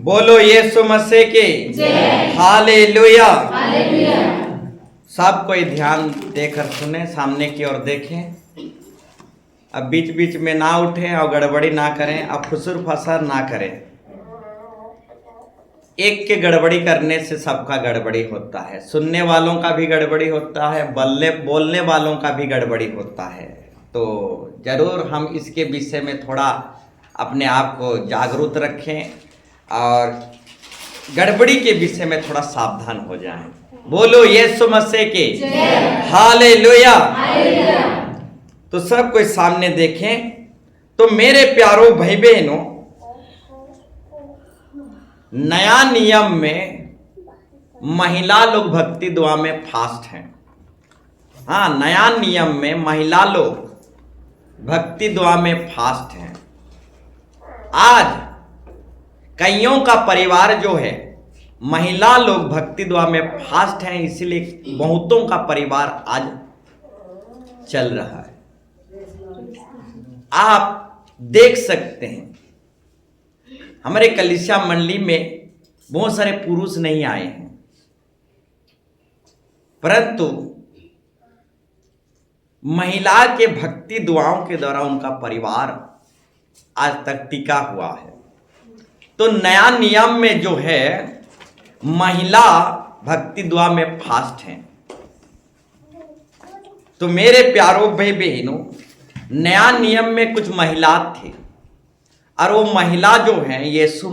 बोलो यीशु मसीह के हालेलुया। सब कोई ध्यान देकर सुने, सामने की ओर देखें। अब बीच बीच में ना उठें और गड़बड़ी ना करें, अब फुसुर फसर ना करें। एक के गड़बड़ी करने से सबका गड़बड़ी होता है, सुनने वालों का भी गड़बड़ी होता है, बोलने वालों का भी गड़बड़ी होता है। तो जरूर हम इसके विषय में थोड़ा अपने आप को जागरूक रखें और गड़बड़ी के विषय में थोड़ा सावधान हो जाएं। बोलो यीशु मसीह के हालेलुया। तो सब कोई सामने देखें। तो मेरे प्यारो भाई बहनों, नया नियम में महिला लोग भक्ति दुआ में फास्ट हैं। हाँ, नया नियम में महिला लोग भक्ति दुआ में फास्ट हैं। आज कईयों का परिवार जो है, महिला लोग भक्ति दुआ में फास्ट हैं, इसलिए बहुतों का परिवार आज चल रहा है। आप देख सकते हैं हमारे कलीसिया मंडली में बहुत सारे पुरुष नहीं आए हैं, परंतु महिला के भक्ति दुआओं के द्वारा उनका परिवार आज तक टिका हुआ है। तो नया नियम में जो है महिला भक्ति दुआ में फास्ट हैं। तो मेरे प्यारो भाई बहनों, नया नियम में कुछ महिला थी और वो महिला जो है यीशु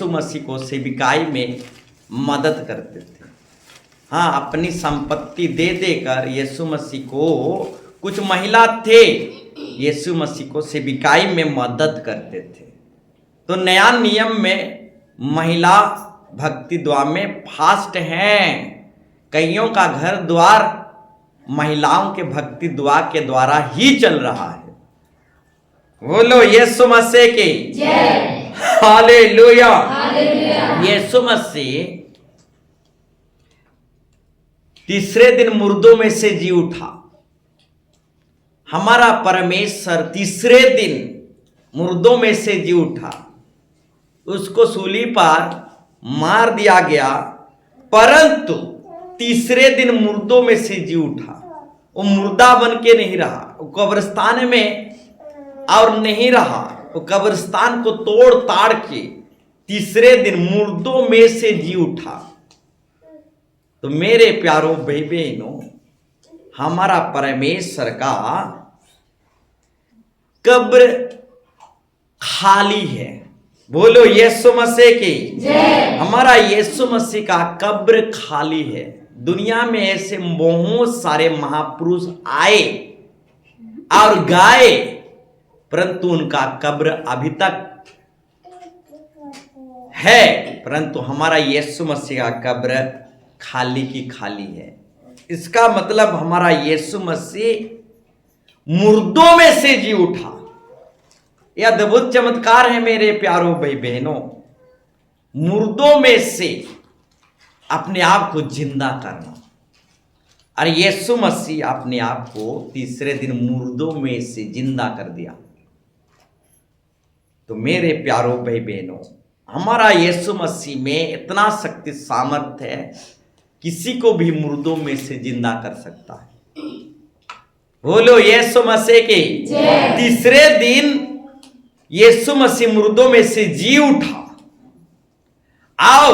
मसीह को सेविकाई में मदद करते थे। हाँ, अपनी संपत्ति दे देकर यीशु मसीह को, कुछ महिला थे यीशु मसीह को सेविकाई में मदद करते थे। तो नया नियम में महिला भक्ति दुआ में फास्ट हैं। कईयों का घर द्वार महिलाओं के भक्ति दुआ के द्वारा ही चल रहा है। बोलो यीशु मसीह के हालेलुया। यीशु मसीह तीसरे दिन मुर्दों में से जी उठा। हमारा परमेश्वर तीसरे दिन मुर्दों में से जी उठा। उसको सूली पर मार दिया गया, परंतु तीसरे दिन मुर्दों में से जी उठा। वो मुर्दा बन के नहीं रहा, वो कब्रिस्तान में और नहीं रहा, वो कब्रिस्तान को तोड़ ताड़ के तीसरे दिन मुर्दों में से जी उठा। तो मेरे प्यारो भाई बहनों, हमारा परमेश्वर का कब्र खाली है। बोलो यीशु मसीह की हमारा यीशु मसीह का कब्र खाली है। दुनिया में ऐसे बहुत सारे महापुरुष आए और गए, परंतु उनका कब्र अभी तक है, परंतु हमारा यीशु मसीह का कब्र खाली की खाली है। इसका मतलब हमारा यीशु मसीह मुर्दों में से जी उठा। यह अद्भुत चमत्कार है मेरे प्यारो भाई बहनों। मुर्दों में से अपने आप को जिंदा करना, और यीशु मसीह अपने आप को तीसरे दिन मुर्दों में से जिंदा कर दिया। तो मेरे प्यारो भाई बहनों, हमारा यीशु मसीह में इतना शक्ति सामर्थ्य है, किसी को भी मुर्दों में से जिंदा कर सकता है। बोलो यीशु मसीह के तीसरे दिन यीशु मसीह मुर्दों में से जी उठा और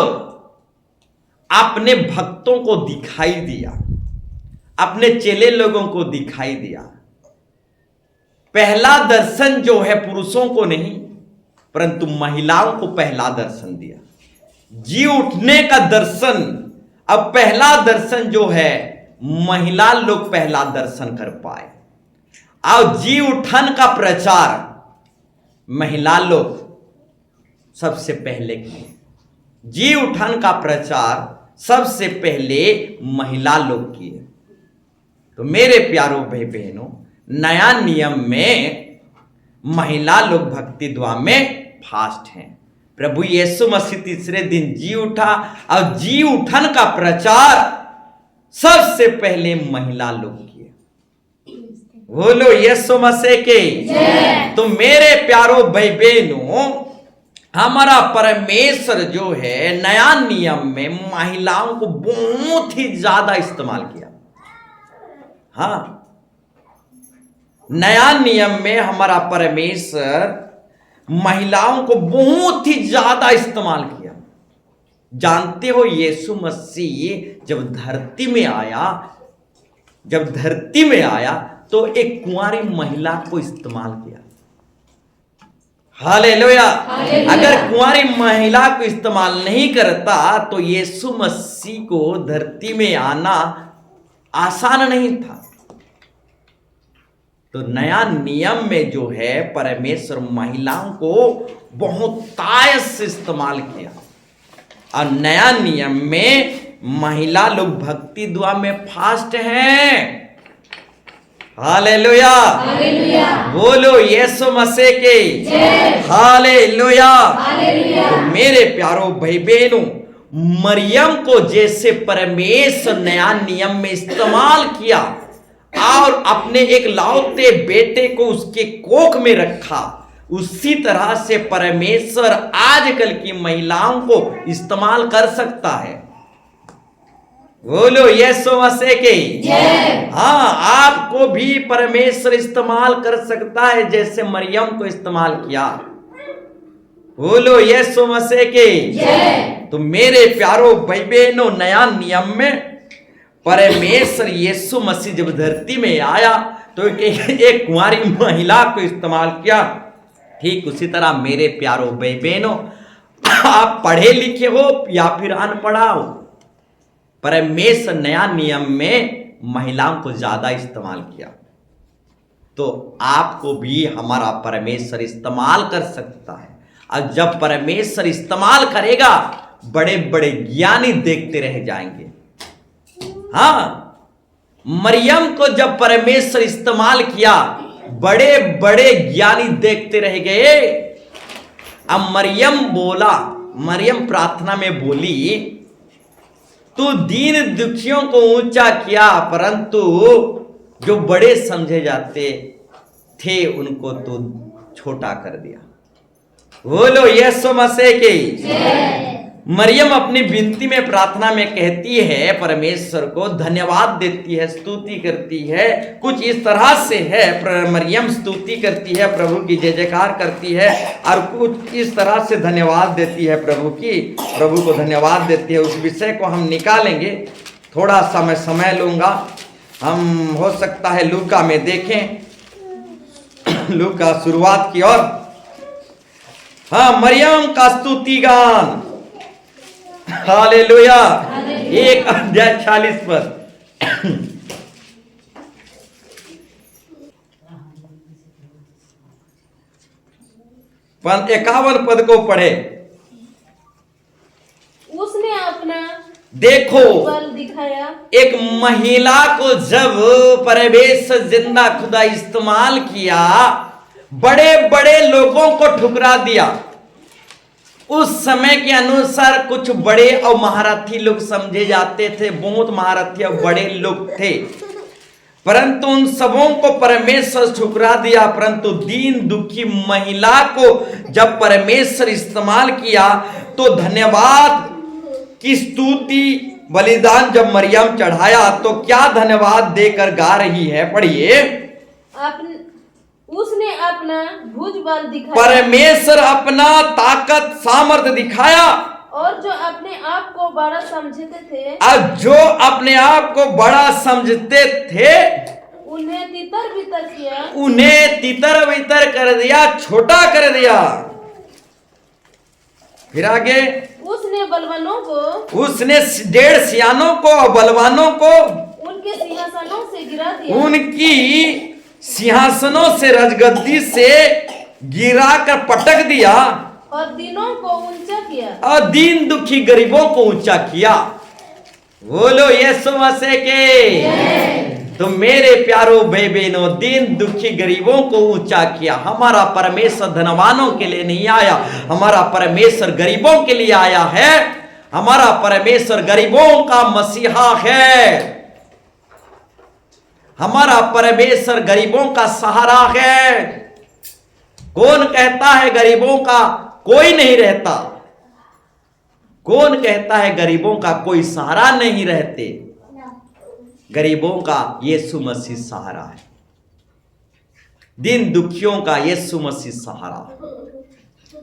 अपने भक्तों को दिखाई दिया, अपने चेले लोगों को दिखाई दिया। पहला दर्शन जो है पुरुषों को नहीं, परंतु महिलाओं को पहला दर्शन दिया। जी उठने का दर्शन, अब पहला दर्शन जो है महिला लोग पहला दर्शन कर पाए, और जी उठन का प्रचार महिला लोग सबसे पहले किए। जी उठन का प्रचार सबसे पहले महिला लोग किए। तो मेरे प्यारो भाई बहनों, नया नियम में महिला लोग भक्ति दुआ में फास्ट हैं। प्रभु यीशु मसीह तीसरे दिन जी उठा, और जी उठन का प्रचार सबसे पहले महिला लोग किए। बोलो यीशु मसीह के। तो मेरे प्यारो भाई बहनों, हमारा परमेश्वर जो है नया नियम में महिलाओं को बहुत ही ज्यादा इस्तेमाल किया। हाँ, नया नियम में हमारा परमेश्वर महिलाओं को बहुत ही ज्यादा इस्तेमाल किया। जानते हो, यीशु मसीह जब धरती में आया तो एक कुंवारी महिला को इस्तेमाल किया। हालेलुया। अगर कुंवारी महिला को इस्तेमाल नहीं करता तो यीशु मसीह को धरती में आना आसान नहीं था। तो नया नियम में जो है परमेश्वर महिलाओं को बहुत तायत से इस्तेमाल किया। और नया नियम में महिला लोग भक्ति दुआ में फास्ट हैं। हालेलुया, बोलो यीशु मसीह के हालेलुया। तो मेरे प्यारो भाई बहनों, मरियम को जैसे परमेश्वर नया नियम में इस्तेमाल किया और अपने एक लौते बेटे को उसके कोख में रखा, उसी तरह से परमेश्वर आजकल की महिलाओं को इस्तेमाल कर सकता है। बोलो यीशु मसीह के। हाँ, आपको भी परमेश्वर इस्तेमाल कर सकता है जैसे मरियम को इस्तेमाल किया। बोलो यीशु मसीह के। तो मेरे प्यारो भाई बहनों, नया नियम में परमेश्वर यीशु मसीह जब धरती में आया तो एक कुंवारी महिला को इस्तेमाल किया। ठीक उसी तरह मेरे प्यारो भाई बहनों, आप पढ़े लिखे हो या फिर अनपढ़ा हो, परमेश्वर नया नियम में महिलाओं को ज्यादा इस्तेमाल किया। तो आपको भी हमारा परमेश्वर इस्तेमाल कर सकता है। और जब परमेश्वर इस्तेमाल करेगा, बड़े बड़े ज्ञानी देखते रह जाएंगे। हाँ, मरियम को जब परमेश्वर इस्तेमाल किया, बड़े बड़े ज्ञानी देखते रह गए। अब मरियम प्रार्थना में बोली, तू दीन दुखियों को ऊंचा किया, परंतु जो बड़े समझे जाते थे उनको तो छोटा कर दिया। बोलो यीशु मसीह की। मरियम अपनी विनती में प्रार्थना में कहती है, परमेश्वर को धन्यवाद देती है, स्तुति करती है। कुछ इस तरह से है, मरियम स्तुति करती है, प्रभु की जय जयकार करती है, और कुछ इस तरह से धन्यवाद देती है प्रभु को धन्यवाद देती है। उस विषय को हम निकालेंगे, थोड़ा सा मैं समय लूंगा। हम हो सकता है लूका में देखें, लूका शुरुआत की ओर। हाँ, मरियम का स्तुति गान। हालेलुया। 1 अध्याय 40 पद। 51 पद को पढ़े। उसने अपना देखो बल दिखाया। एक महिला को जब परमेश्वर जिंदा खुदा इस्तेमाल किया, बड़े बड़े लोगों को ठुकरा दिया। उस समय के अनुसार कुछ बड़े और महारथी लोग समझे जाते थे, बहुत महारथी और बड़े लोग थे, परंतु उन सबों को परमेश्वर ठुकरा दिया। परंतु दीन दुखी महिला को जब परमेश्वर इस्तेमाल किया तो धन्यवाद की स्तुति बलिदान जब मरियम चढ़ाया तो क्या धन्यवाद देकर गा रही है, पढ़िए। उसने अपना भुज बल दिखाया, परमेश्वर अपना ताकत सामर्थ्य दिखाया। और जो अपने आप को बड़ा समझते थे, अब जो अपने आप को बड़ा समझते थे उन्हें तितर बितर किया, उन्हें तितर बितर कर दिया, छोटा कर दिया। फिर आगे, उसने बलवानों को, उसने 1.5 सियानों को और बलवानों को उनके सिंहासनों से गिरा दिया, उनकी सिंहासनों से रजगद्दी से गिरा कर पटक दिया, और दीनों को ऊंचा किया, और दीन दुखी गरीबों को ऊंचा किया। बोलो यीशु मसीह के। तो मेरे प्यारो भाई बहनों, दीन दुखी गरीबों को ऊंचा किया। हमारा परमेश्वर धनवानों के लिए नहीं आया, हमारा परमेश्वर गरीबों के लिए आया है। हमारा परमेश्वर गरीबों का मसीहा है। हमारा परमेश्वर गरीबों का सहारा है। कौन कहता है गरीबों का कोई नहीं रहता। कौन कहता है गरीबों का कोई सहारा नहीं रहते? गरीबों का यीशु मसीह सहारा है, दिन दुखियों का यीशु मसीह सहारा है।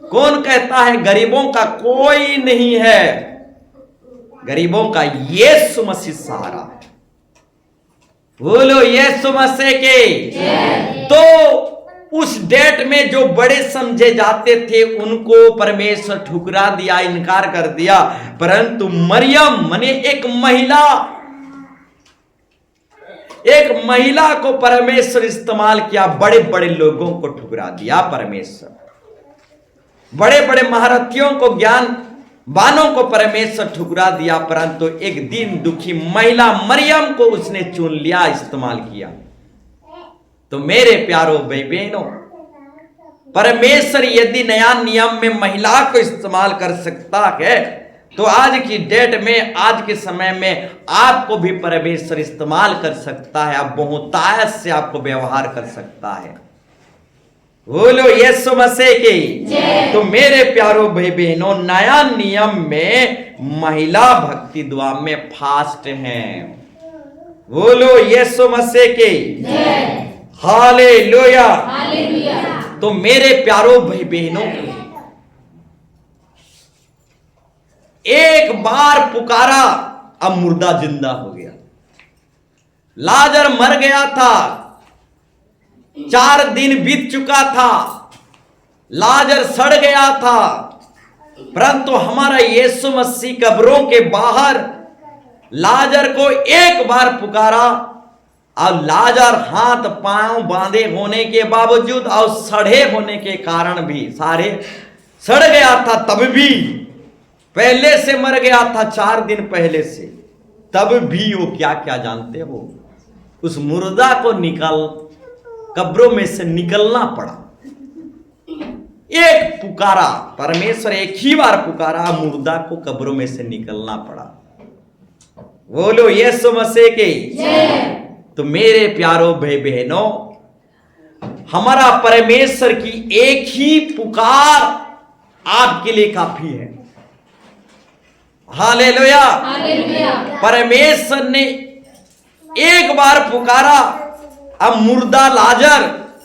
कौन कहता है गरीबों का कोई नहीं है? गरीबों का यीशु मसीह सहारा है। बोलो यीशु मसीह के। तो उस डेट में जो बड़े समझे जाते थे उनको परमेश्वर ठुकरा दिया, इनकार कर दिया। परंतु मरियम माने एक महिला को परमेश्वर इस्तेमाल किया, बड़े बड़े लोगों को ठुकरा दिया परमेश्वर। बड़े बड़े महारथियों को, ज्ञानवानों को परमेश्वर ठुकरा दिया, परंतु एक दिन दुखी महिला मरियम को उसने चुन लिया, इस्तेमाल किया। तो मेरे प्यारो भाई बहनों, परमेश्वर यदि नया नियम में महिला को इस्तेमाल कर सकता है तो आज की डेट में, आज के समय में आपको भी परमेश्वर इस्तेमाल कर सकता है। आप बहुतायत से आपको व्यवहार कर सकता है। बोलो यीशु मसीह की। तो मेरे प्यारो भाई बहनों, नया नियम में महिला भक्ति दुआ में फास्ट हैं। बोलो यीशु मसीह की। हालेलुया। तो मेरे प्यारो भाई बहनों, एक बार पुकारा, अब मुर्दा जिंदा हो गया। लाजर मर गया था, 4 दिन बीत चुका था, लाजर सड़ गया था, परंतु हमारा यीशु मसीह कब्रों के बाहर लाजर को एक बार पुकारा और लाजर हाथ पांव बांधे होने के बावजूद और सड़े होने के कारण भी, सारे सड़ गया था, तब भी पहले से मर गया था, 4 दिन पहले से, तब भी वो क्या क्या जानते हो, उस मुर्दा को कब्रों में से निकलना पड़ा। एक पुकारा, परमेश्वर एक ही बार पुकारा, मुर्दा को कब्रों में से निकलना पड़ा। बोलो यीशु मसीह के। तो मेरे प्यारो भाई बहनों, हमारा परमेश्वर की एक ही पुकार आपके लिए काफी है। हालेलुया। परमेश्वर ने एक बार पुकारा, अब मुर्दा लाजर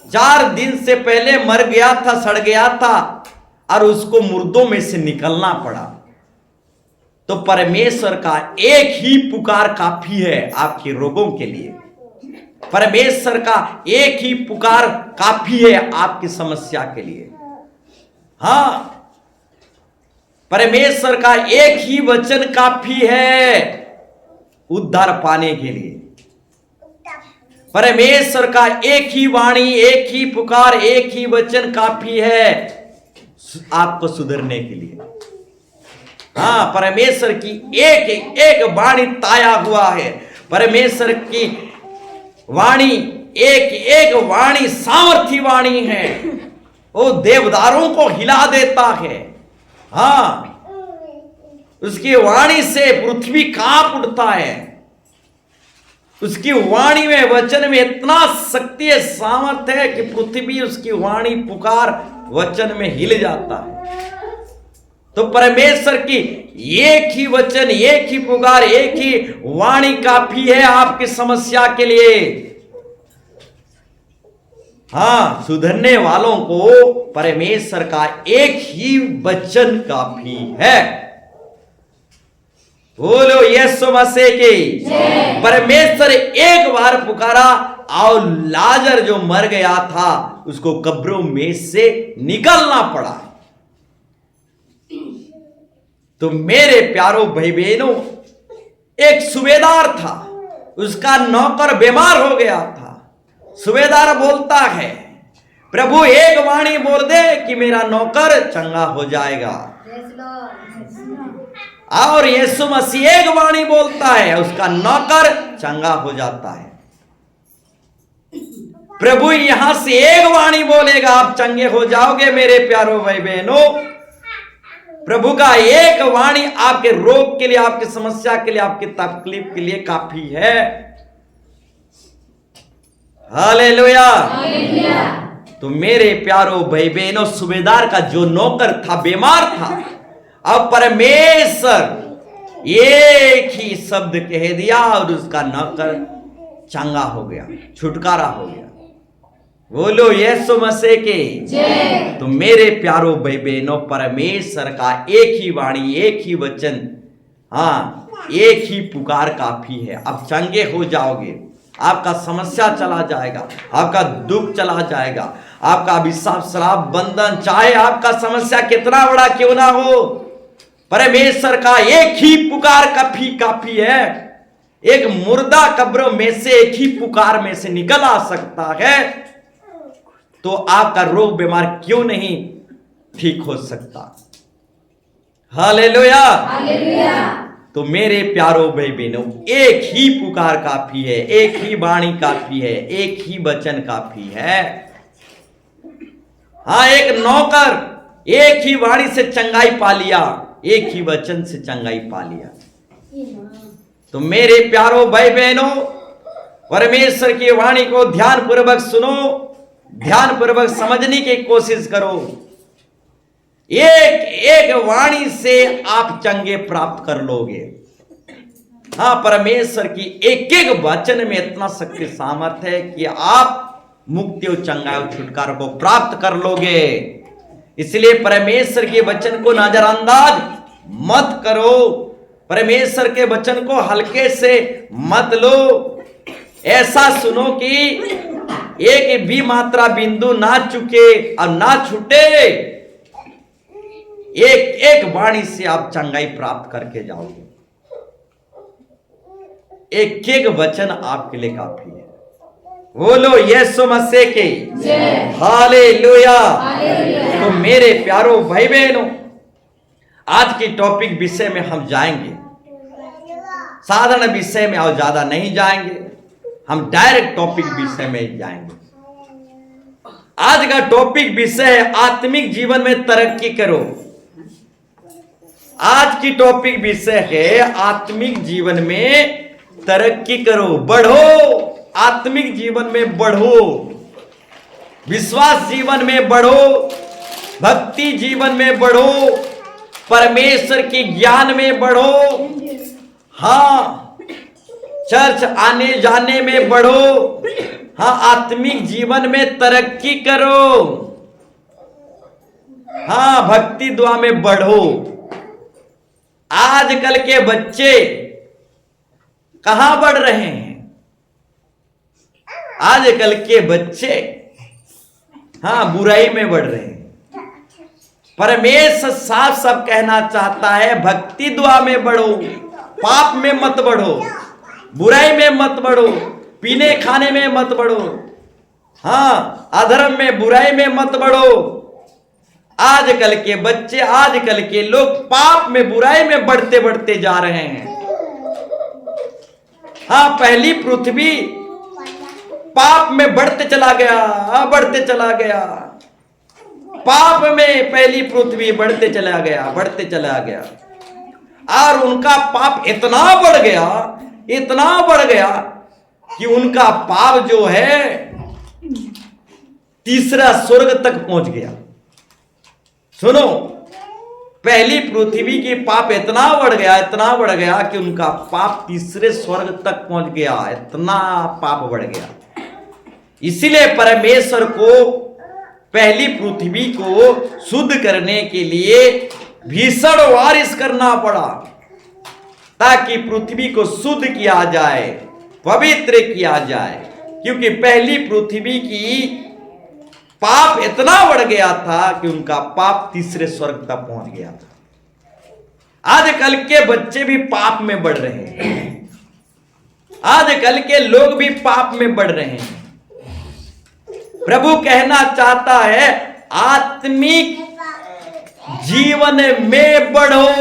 4 दिन से पहले मर गया था, सड़ गया था, और उसको मुर्दों में से निकलना पड़ा। तो परमेश्वर का एक ही पुकार काफी है आपके रोगों के लिए। परमेश्वर का एक ही पुकार काफी है आपकी समस्या के लिए। हाँ, परमेश्वर का एक ही वचन काफी है उद्धार पाने के लिए। परमेश्वर का एक ही वाणी, एक ही पुकार, एक ही वचन काफी है आपको सुधरने के लिए। हाँ, परमेश्वर की एक वाणी ताया हुआ है। परमेश्वर की वाणी एक वाणी सामर्थी वाणी है, वो देवदारों को हिला देता है। हाँ, उसकी वाणी से पृथ्वी कांप उठता है। उसकी वाणी में, वचन में इतना शक्ति है, सामर्थ है कि पृथ्वी उसकी वाणी पुकार वचन में हिल जाता है। तो परमेश्वर की एक ही वचन, एक ही पुकार, एक ही वाणी काफी है आपकी समस्या के लिए। हाँ, सुधरने वालों को परमेश्वर का एक ही वचन काफी है। बोलो यीशु मसीह की। परमेश्वर एक बार पुकारा और लाजर जो मर गया था उसको कब्रों में से निकलना पड़ा। तो मेरे प्यारो भाई बहनों, एक सूबेदार था, उसका नौकर बीमार हो गया था। सूबेदार बोलता है, प्रभु एक वाणी बोल दे कि मेरा नौकर चंगा हो जाएगा। और यीशु मसीह एक वाणी बोलता है, उसका नौकर चंगा हो जाता है। प्रभु यहां से एक वाणी बोलेगा, आप चंगे हो जाओगे मेरे प्यारो भाई बहनों। प्रभु का एक वाणी आपके रोग के लिए, आपकी समस्या के लिए, आपकी तकलीफ के लिए काफी है। हालेलुया। तो मेरे प्यारो भाई बहनों, सूबेदार का जो नौकर था बीमार था, अब परमेश्वर एक ही शब्द कह दिया और उसका नौकर चंगा हो गया, छुटकारा हो गया। बोलो यीशु मसीह के जय। तो मेरे प्यारो भाई बहनों, परमेश्वर का एक ही वाणी, एक ही वचन, हाँ, एक ही पुकार काफी है। अब चंगे हो जाओगे, आपका समस्या चला जाएगा, आपका दुख चला जाएगा, आपका अभिशाप, श्राप, बंधन, चाहे आपका समस्या कितना बड़ा क्यों ना हो, परमेश्वर का एक ही पुकार काफी है। एक मुर्दा कब्रों में से एक ही पुकार में से निकल आ सकता है, तो आपका रोग बीमार क्यों नहीं ठीक हो सकता। Hallelujah, hallelujah. तो मेरे प्यारो भाई बहनों, एक ही पुकार काफी है, एक ही वाणी काफी है, एक ही वचन काफी है। हाँ, एक नौकर एक ही वाणी से चंगाई पा लिया, एक ही वचन से चंगाई पा लिया। तो मेरे प्यारो भाई बहनों, परमेश्वर की वाणी को ध्यान पूर्वक सुनो, ध्यान पूर्वक समझने की कोशिश करो। एक एक वाणी से आप चंगे प्राप्त कर लोगे। हाँ, परमेश्वर की एक एक वचन में इतना शक्ति सामर्थ्य है कि आप मुक्ति और चंगाई और छुटकारा को प्राप्त कर लोगे। इसलिए परमेश्वर के वचन को नजरअंदाज मत करो, परमेश्वर के वचन को हल्के से मत लो। ऐसा सुनो कि एक भी मात्रा बिंदु ना चुके और ना छूटे। एक एक वाणी से आप चंगाई प्राप्त करके जाओगे। एक एक वचन आपके लिए काफी है। बोलो यीशु मसीह के जय, हालेलुया। तो मेरे प्यारो भाई बहनों, आज की टॉपिक विषय में हम जाएंगे। साधारण विषय में और ज्यादा नहीं जाएंगे, हम डायरेक्ट टॉपिक विषय में जाएंगे। आज का टॉपिक विषय है आत्मिक जीवन में तरक्की करो। आज की टॉपिक विषय है आत्मिक जीवन में तरक्की करो, बढ़ो, आत्मिक जीवन में बढ़ो, विश्वास जीवन में बढ़ो, भक्ति जीवन में बढ़ो, परमेश्वर के ज्ञान में बढ़ो। हाँ, चर्च आने जाने में बढ़ो। हाँ, आत्मिक जीवन में तरक्की करो। हाँ, भक्ति दुआ में बढ़ो। आजकल के बच्चे कहां बढ़ रहे हैं? आजकल के बच्चे हाँ, बुराई में बढ़ रहे हैं। परमेश्वर साफ साफ कहना चाहता है, भक्ति दुआ में बढ़ो, पाप में मत बढ़ो, बुराई में मत बढ़ो, पीने खाने में मत बढ़ो, हाँ, अधर्म में बुराई में मत बढ़ो। आजकल के बच्चे, आजकल के लोग पाप में बुराई में बढ़ते बढ़ते जा रहे हैं। हाँ, पहली पृथ्वी पाप में बढ़ते चला गया, बढ़ते चला गया, पाप में पहली पृथ्वी बढ़ते चला गया, बढ़ते चला गया। और उनका पाप इतना बढ़ गया, इतना बढ़ गया कि उनका पाप जो है तीसरा स्वर्ग तक पहुंच गया। सुनो, पहली पृथ्वी की पाप इतना बढ़ गया, इतना बढ़ गया कि उनका पाप तीसरे स्वर्ग तक पहुंच गया, इतना पाप बढ़ गया। इसीलिए परमेश्वर को पहली पृथ्वी को शुद्ध करने के लिए भीषण बारिश करना पड़ा, ताकि पृथ्वी को शुद्ध किया जाए, पवित्र किया जाए। क्योंकि पहली पृथ्वी की पाप इतना बढ़ गया था कि उनका पाप तीसरे स्वर्ग तक पहुंच गया था। आजकल के बच्चे भी पाप में बढ़ रहे हैं, आजकल के लोग भी पाप में बढ़ रहे हैं। प्रभु कहना चाहता है, आत्मिक जीवन में बढ़ो,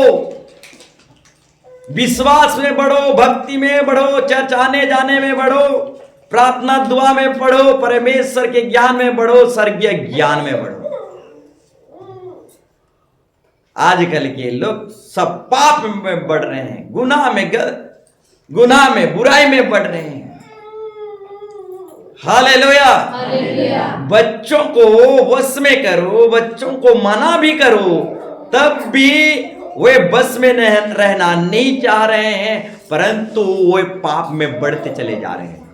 विश्वास में बढ़ो, भक्ति में बढ़ो, चर्च आने जाने में बढ़ो, प्रार्थना दुआ में बढ़ो, परमेश्वर के ज्ञान में बढ़ो, स्वर्गीय ज्ञान में बढ़ो। आजकल के लोग सब पाप में बढ़ रहे हैं, गुनाह में बुराई में बढ़ रहे हैं। हालेलुया। हालेलुया। बच्चों को वश में करो, बच्चों को मना भी करो, तब भी वे बस में रहना नहीं चाह रहे हैं, परंतु वे पाप में बढ़ते चले जा रहे हैं।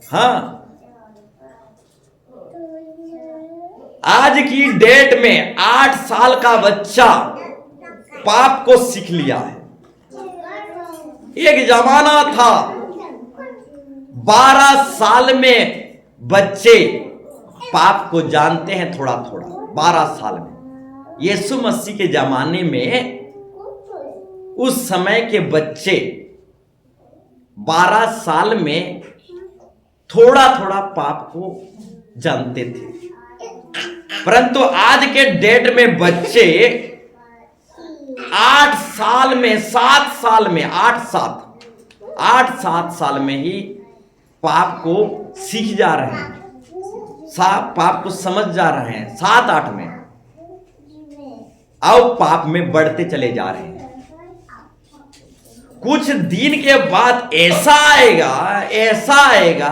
हाँ, आज की डेट में 8 साल का बच्चा पाप को सीख लिया है। एक जमाना था 12 साल में बच्चे पाप को जानते हैं थोड़ा थोड़ा। 12 साल में यीशु मसीह के जमाने में उस समय के बच्चे 12 साल में थोड़ा थोड़ा पाप को जानते थे, परंतु आज के डेट में बच्चे 8 साल में 7 साल में 8-7 साल में ही पाप को सीख जा रहे हैं, पाप को समझ जा रहे हैं। 7-8 में अब पाप में बढ़ते चले जा रहे हैं। कुछ दिन के बाद ऐसा आएगा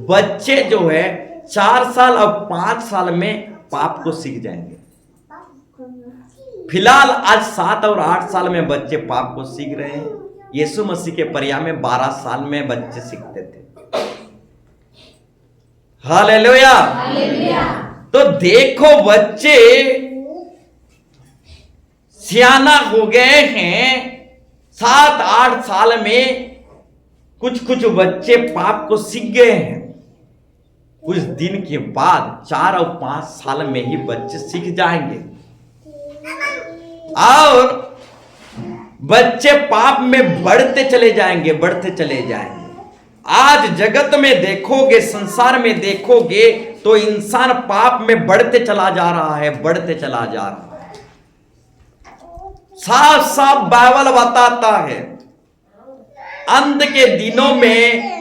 बच्चे जो है 4 साल और 5 साल में पाप को सीख जाएंगे। फिलहाल आज 7 और 8 साल में बच्चे पाप को सीख रहे हैं। यीशु मसीह के पर्याय में 12 साल में बच्चे सीखते थे। हालेलुया। तो देखो बच्चे सियाना हो गए हैं। 7-8 साल में कुछ बच्चे पाप को सीख गए हैं। कुछ दिन के बाद 4 और 5 साल में ही बच्चे सीख जाएंगे और बच्चे पाप में बढ़ते चले जाएंगे। आज जगत में देखोगे, संसार में देखोगे तो इंसान पाप में बढ़ते चला जा रहा है। साफ साफ बाइबल बताता है अंत के दिनों में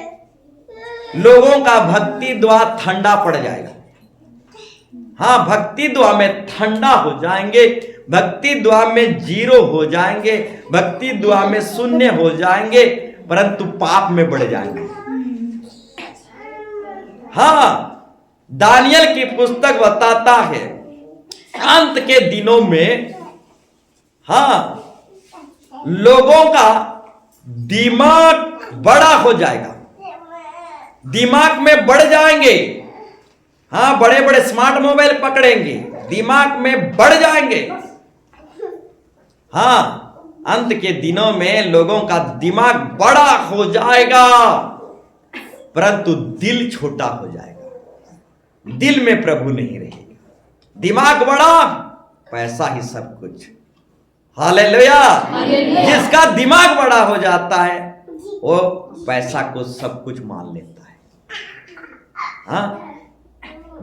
लोगों का भक्ति द्वार ठंडा पड़ जाएगा। हाँ, भक्ति द्वार में ठंडा हो जाएंगे, भक्ति द्वार में जीरो हो जाएंगे, भक्ति द्वार में शून्य हो जाएंगे, परंतु पाप में बढ़ जाएंगे। हाँ, दानियल की पुस्तक बताता है अंत के दिनों में लोगों का दिमाग बड़ा हो जाएगा, दिमाग में बढ़ जाएंगे। बड़े बड़े स्मार्ट मोबाइल पकड़ेंगे, दिमाग में बढ़ जाएंगे। अंत के दिनों में लोगों का दिमाग बड़ा हो जाएगा, परंतु दिल छोटा हो जाएगा। दिल में प्रभु नहीं रहेगा। दिमाग बड़ा, पैसा ही सब कुछ। हालेलुया। जिसका दिमाग बड़ा हो जाता है वो पैसा को सब कुछ मान लेता है।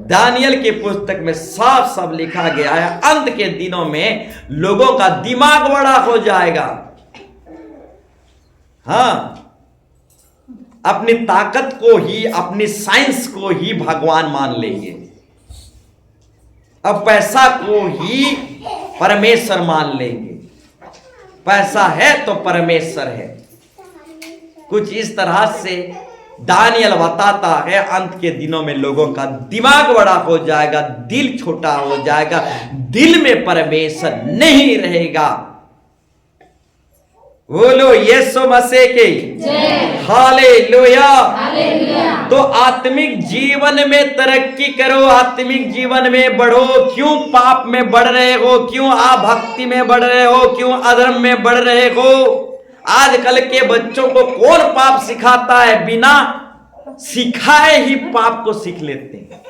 दानियल की पुस्तक में साफ साफ लिखा गया है अंत के दिनों में लोगों का दिमाग बड़ा हो जाएगा। अपनी ताकत को ही, अपनी साइंस को ही भगवान मान लेंगे। अब पैसा को ही परमेश्वर मान लेंगे। पैसा है तो परमेश्वर है। कुछ इस तरह से दानियल बताता है अंत के दिनों में लोगों का दिमाग बड़ा हो जाएगा, दिल छोटा हो जाएगा, दिल में परमेश्वर नहीं रहेगा। बोलो यीशु मसीह की जय। हालेलुया। तो आत्मिक जीवन में तरक्की करो, आत्मिक जीवन में बढ़ो। क्यों पाप में बढ़ रहे हो? क्यों अभक्ति में बढ़ रहे हो? क्यों अधर्म में बढ़ रहे हो? आजकल के बच्चों को कौन पाप सिखाता है? बिना सिखाए ही पाप को सीख लेते हैं।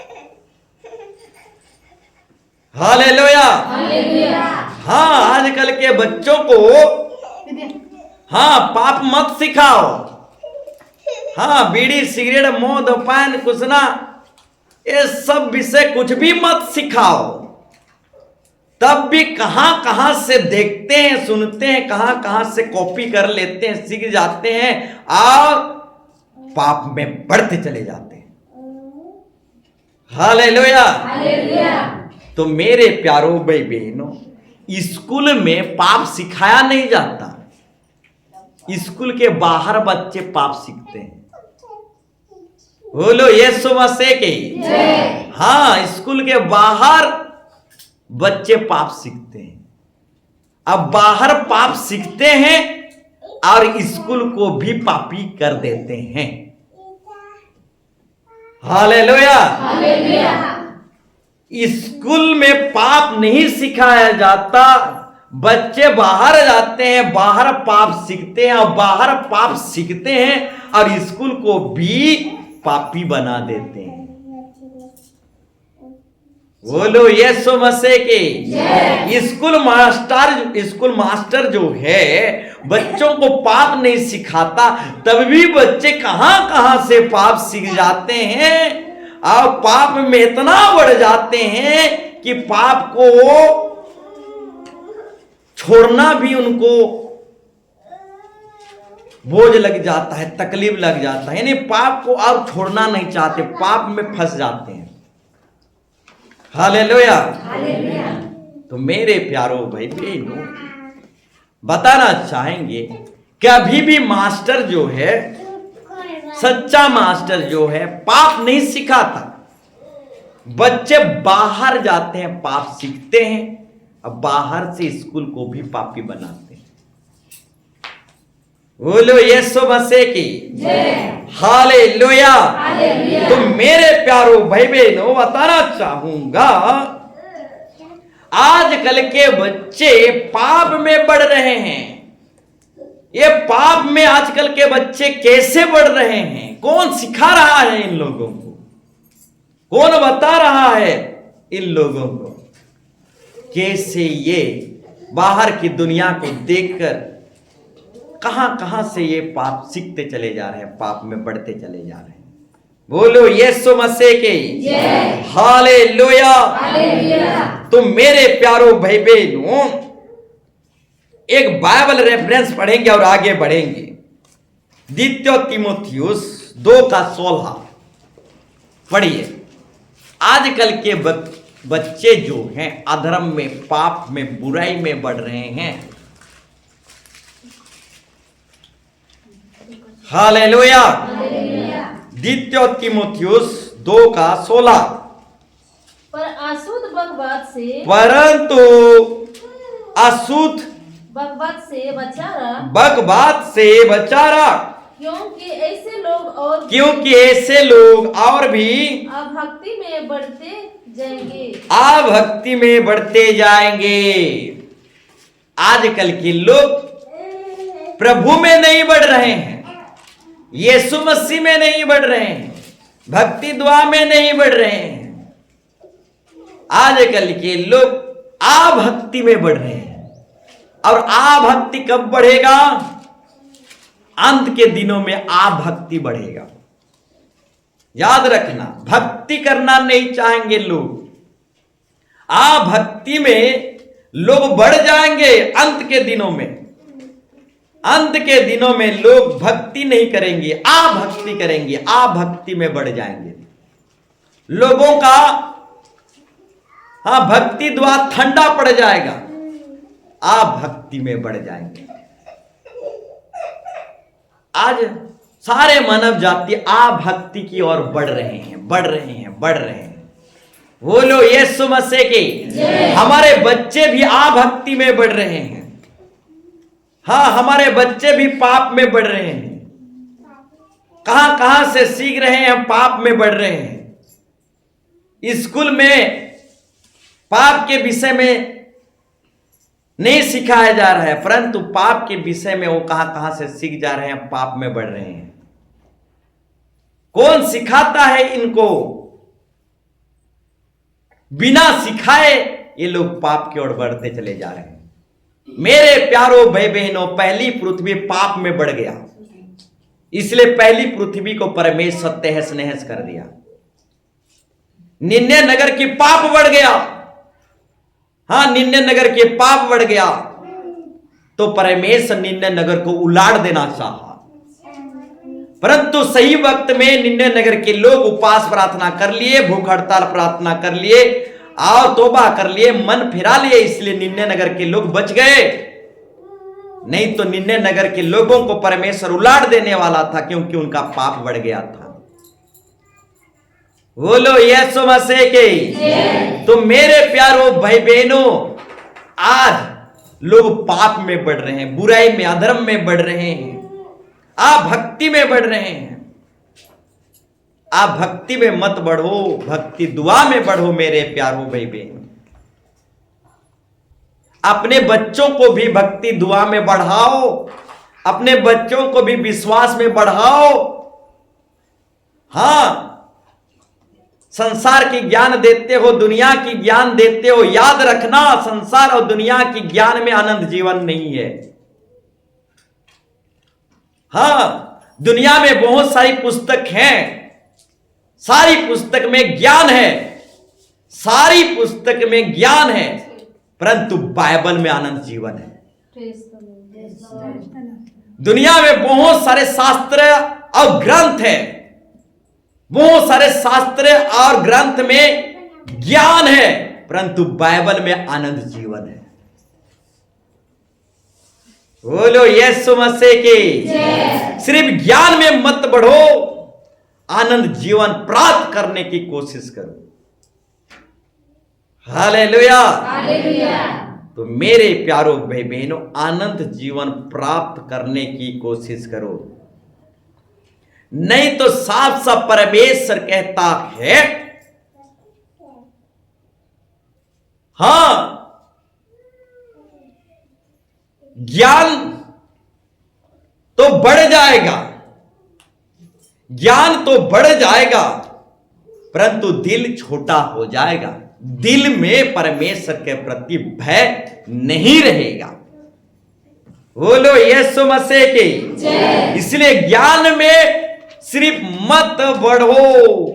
हालेलुया। आजकल के बच्चों को पाप मत सिखाओ। बीड़ी सिगरेट मौत पान कुसना ये सब विषय कुछ भी मत सिखाओ। तब भी कहां से देखते हैं, सुनते हैं, कहां से कॉपी कर लेते हैं, सीख जाते हैं और पाप में बढ़ते चले जाते हैं। हालेलुया। तो मेरे प्यारों भाई बहनों, स्कूल में पाप सिखाया नहीं जाता। स्कूल के बाहर बच्चे पाप सीखते हैं। बोलो यीशु मसीह की। हाँ, स्कूल के बाहर बच्चे पाप सीखते हैं। अब बाहर पाप सीखते हैं और स्कूल को भी पापी कर देते हैं। हालेलुया। स्कूल में पाप नहीं सिखाया जाता, बच्चे बाहर जाते हैं, बाहर पाप सीखते हैं और बाहर पाप सीखते हैं और स्कूल को भी पापी बना देते हैं। बोलो यीशु मसीह की। स्कूल मास्टर जो है बच्चों को पाप नहीं सिखाता, तब भी बच्चे कहां से पाप सीख जाते हैं और पाप में इतना बढ़ जाते हैं कि पाप को छोड़ना भी उनको बोझ लग जाता है, तकलीफ लग जाता है, यानी पाप को और छोड़ना नहीं चाहते, पाप में फंस जाते हैं। हालेलुया। तो मेरे प्यारो भाई बहनों, बताना चाहेंगे कभी भी मास्टर जो है, सच्चा मास्टर जो है, पाप नहीं सिखाता। बच्चे बाहर जाते हैं, पाप सीखते हैं, अब बाहर से स्कूल को भी पापी बनाते हैं। बोलो यीशु मसीह की। हालेलुया। तो मेरे प्यारो भाई बहनों, बताना चाहूंगा आजकल के बच्चे पाप में बढ़ रहे हैं। ये पाप में आजकल के बच्चे कैसे बढ़ रहे हैं? कौन सिखा रहा है इन लोगों को? कौन बता रहा है इन लोगों को कैसे ये बाहर की दुनिया को देखकर कहां से ये पाप सीखते चले जा रहे हैं, पाप में बढ़ते चले जा रहे हैं। बोलो यीशु मसीह की। हालेलुया। तो मेरे प्यारो भाई बहनों, एक बाइबल रेफरेंस पढ़ेंगे और आगे बढ़ेंगे। द्वितीय तीमुथियुस 2:16 पढ़िए। आजकल के बच्चे जो हैं अधर्म में, पाप में, बुराई में बढ़ रहे हैं। हालेलुया। द्वितीय तीमुथियुस 2:16। पर अशुद्ध परंतु अशुद्ध बकवाद से बचा रहा, क्योंकि ऐसे लोग और भी भक्ति में बढ़ते जाएंगे। आजकल के लोग प्रभु में नहीं बढ़ रहे हैं, यीशु मसीह में नहीं बढ़ रहे हैं, भक्ति दुआ में नहीं बढ़ रहे हैं। आजकल के लोग आभक्ति में बढ़ रहे हैं। और आभक्ति कब बढ़ेगा? अंत के दिनों में आभक्ति बढ़ेगा। याद रखना, भक्ति करना नहीं चाहेंगे लोग, आभक्ति में लोग बढ़ जाएंगे। अंत के दिनों में लोग भक्ति नहीं करेंगे, आभक्ति करेंगे, आभक्ति में बढ़ जाएंगे। लोगों का भक्ति द्वार ठंडा पड़ जाएगा, आभक्ति में बढ़ जाएंगे। आज सारे मानव जाति आभक्ति की ओर बढ़ रहे हैं। बोलो यीशु मसीह की। हमारे बच्चे भी आभक्ति में बढ़ रहे हैं। हमारे बच्चे भी पाप में बढ़ रहे हैं। कहां से सीख रहे हैं? पाप में बढ़ रहे हैं। स्कूल में पाप के विषय में नहीं सिखाया जा रहा है, परंतु पाप के विषय में वो कहां से सीख जा रहे हैं, पाप में बढ़ रहे हैं। कौन सिखाता है इनको? बिना सिखाए ये लोग पाप की ओर बढ़ते चले जा रहे हैं। मेरे प्यारो भाई बहनों, पहली पृथ्वी पाप में बढ़ गया, इसलिए पहली पृथ्वी को परमेश्वर तहस नहस कर दिया। निन्ने नगर की पाप बढ़ गया। निन्ने नगर के पाप बढ़ गया तो परमेश्वर निन्ने नगर को उलाड़ देना चाहा, परंतु सही वक्त में निन्ने नगर के लोग उपवास प्रार्थना कर लिए, भूख हड़ताल प्रार्थना कर लिए और तौबा कर लिए, मन फिरा लिए, इसलिए निन्ने नगर के लोग बच गए। नहीं तो निन्ने नगर के लोगों को परमेश्वर उलाड़ देने वाला था, क्योंकि उनका पाप बढ़ गया था। बोलो यीशु मसीह की। तो मेरे प्यारो भाई बहनों, आज लोग पाप में बढ़ रहे हैं, बुराई में, अधर्म में बढ़ रहे हैं, आप भक्ति में बढ़ रहे हैं। आप भक्ति में मत बढ़ो, भक्ति दुआ में बढ़ो मेरे प्यारो भाई बहन। अपने बच्चों को भी भक्ति दुआ में बढ़ाओ, अपने बच्चों को भी विश्वास में बढ़ाओ। हां, संसार की ज्ञान देते हो, दुनिया की ज्ञान देते हो, याद रखना संसार और दुनिया की ज्ञान में अनंत जीवन नहीं है। हां, दुनिया में बहुत सारी पुस्तक हैं, सारी पुस्तक में ज्ञान है, सारी पुस्तक में ज्ञान है, परंतु बाइबल में अनंत जीवन है। दुनिया में बहुत सारे शास्त्र और ग्रंथ है, बहुत सारे शास्त्र और ग्रंथ में ज्ञान है, परंतु बाइबल में अनंत जीवन है। बोलो यीशु मसीह की। सिर्फ ज्ञान में मत बढ़ो, आनंद जीवन प्राप्त करने की कोशिश करो। हालेलुया। तो मेरे प्यारो भाई बहनों, आनंद जीवन प्राप्त करने की कोशिश करो, नहीं तो साफ साफ परमेश्वर कहता है, हां, ज्ञान तो बढ़ जाएगा, ज्ञान तो बढ़ जाएगा, परंतु दिल छोटा हो जाएगा, दिल में परमेश्वर के प्रति भय नहीं रहेगा। बोलो यीशु मसीह की। इसलिए ज्ञान में सिर्फ मत बढ़ो,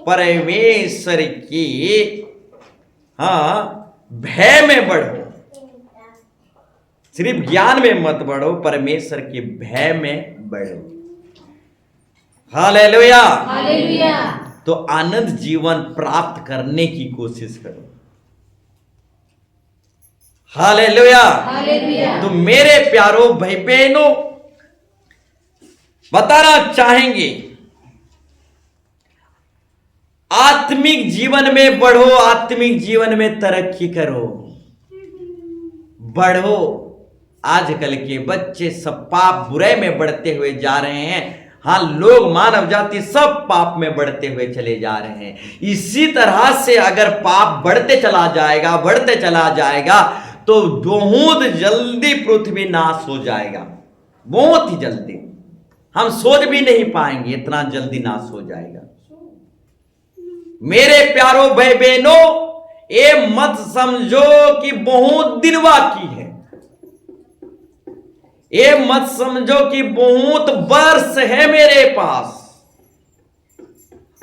परमेश्वर की भय में बढ़ो। सिर्फ ज्ञान में मत बढ़ो, परमेश्वर के भय में बढ़ो। हालेलुया। तो आनंद जीवन प्राप्त करने की कोशिश करो। हालेलुया। तो मेरे प्यारो भाई बहनों, बताना चाहेंगे, आत्मिक जीवन में बढ़ो, आत्मिक जीवन में तरक्की करो, बढ़ो। आजकल के बच्चे सब पाप बुराई में बढ़ते हुए जा रहे हैं। हां, लोग, मानव जाति सब पाप में बढ़ते हुए चले जा रहे हैं। इसी तरह से अगर पाप बढ़ते चला जाएगा, बढ़ते चला जाएगा, तो बहुत जल्दी पृथ्वी नाश हो जाएगा, बहुत ही जल्दी। हम सोच भी नहीं पाएंगे, इतना जल्दी नाश हो जाएगा। मेरे प्यारो भाई बहनों, ये मत समझो कि बहुत दिन बाकी है, ये मत समझो कि बहुत वर्ष है मेरे पास।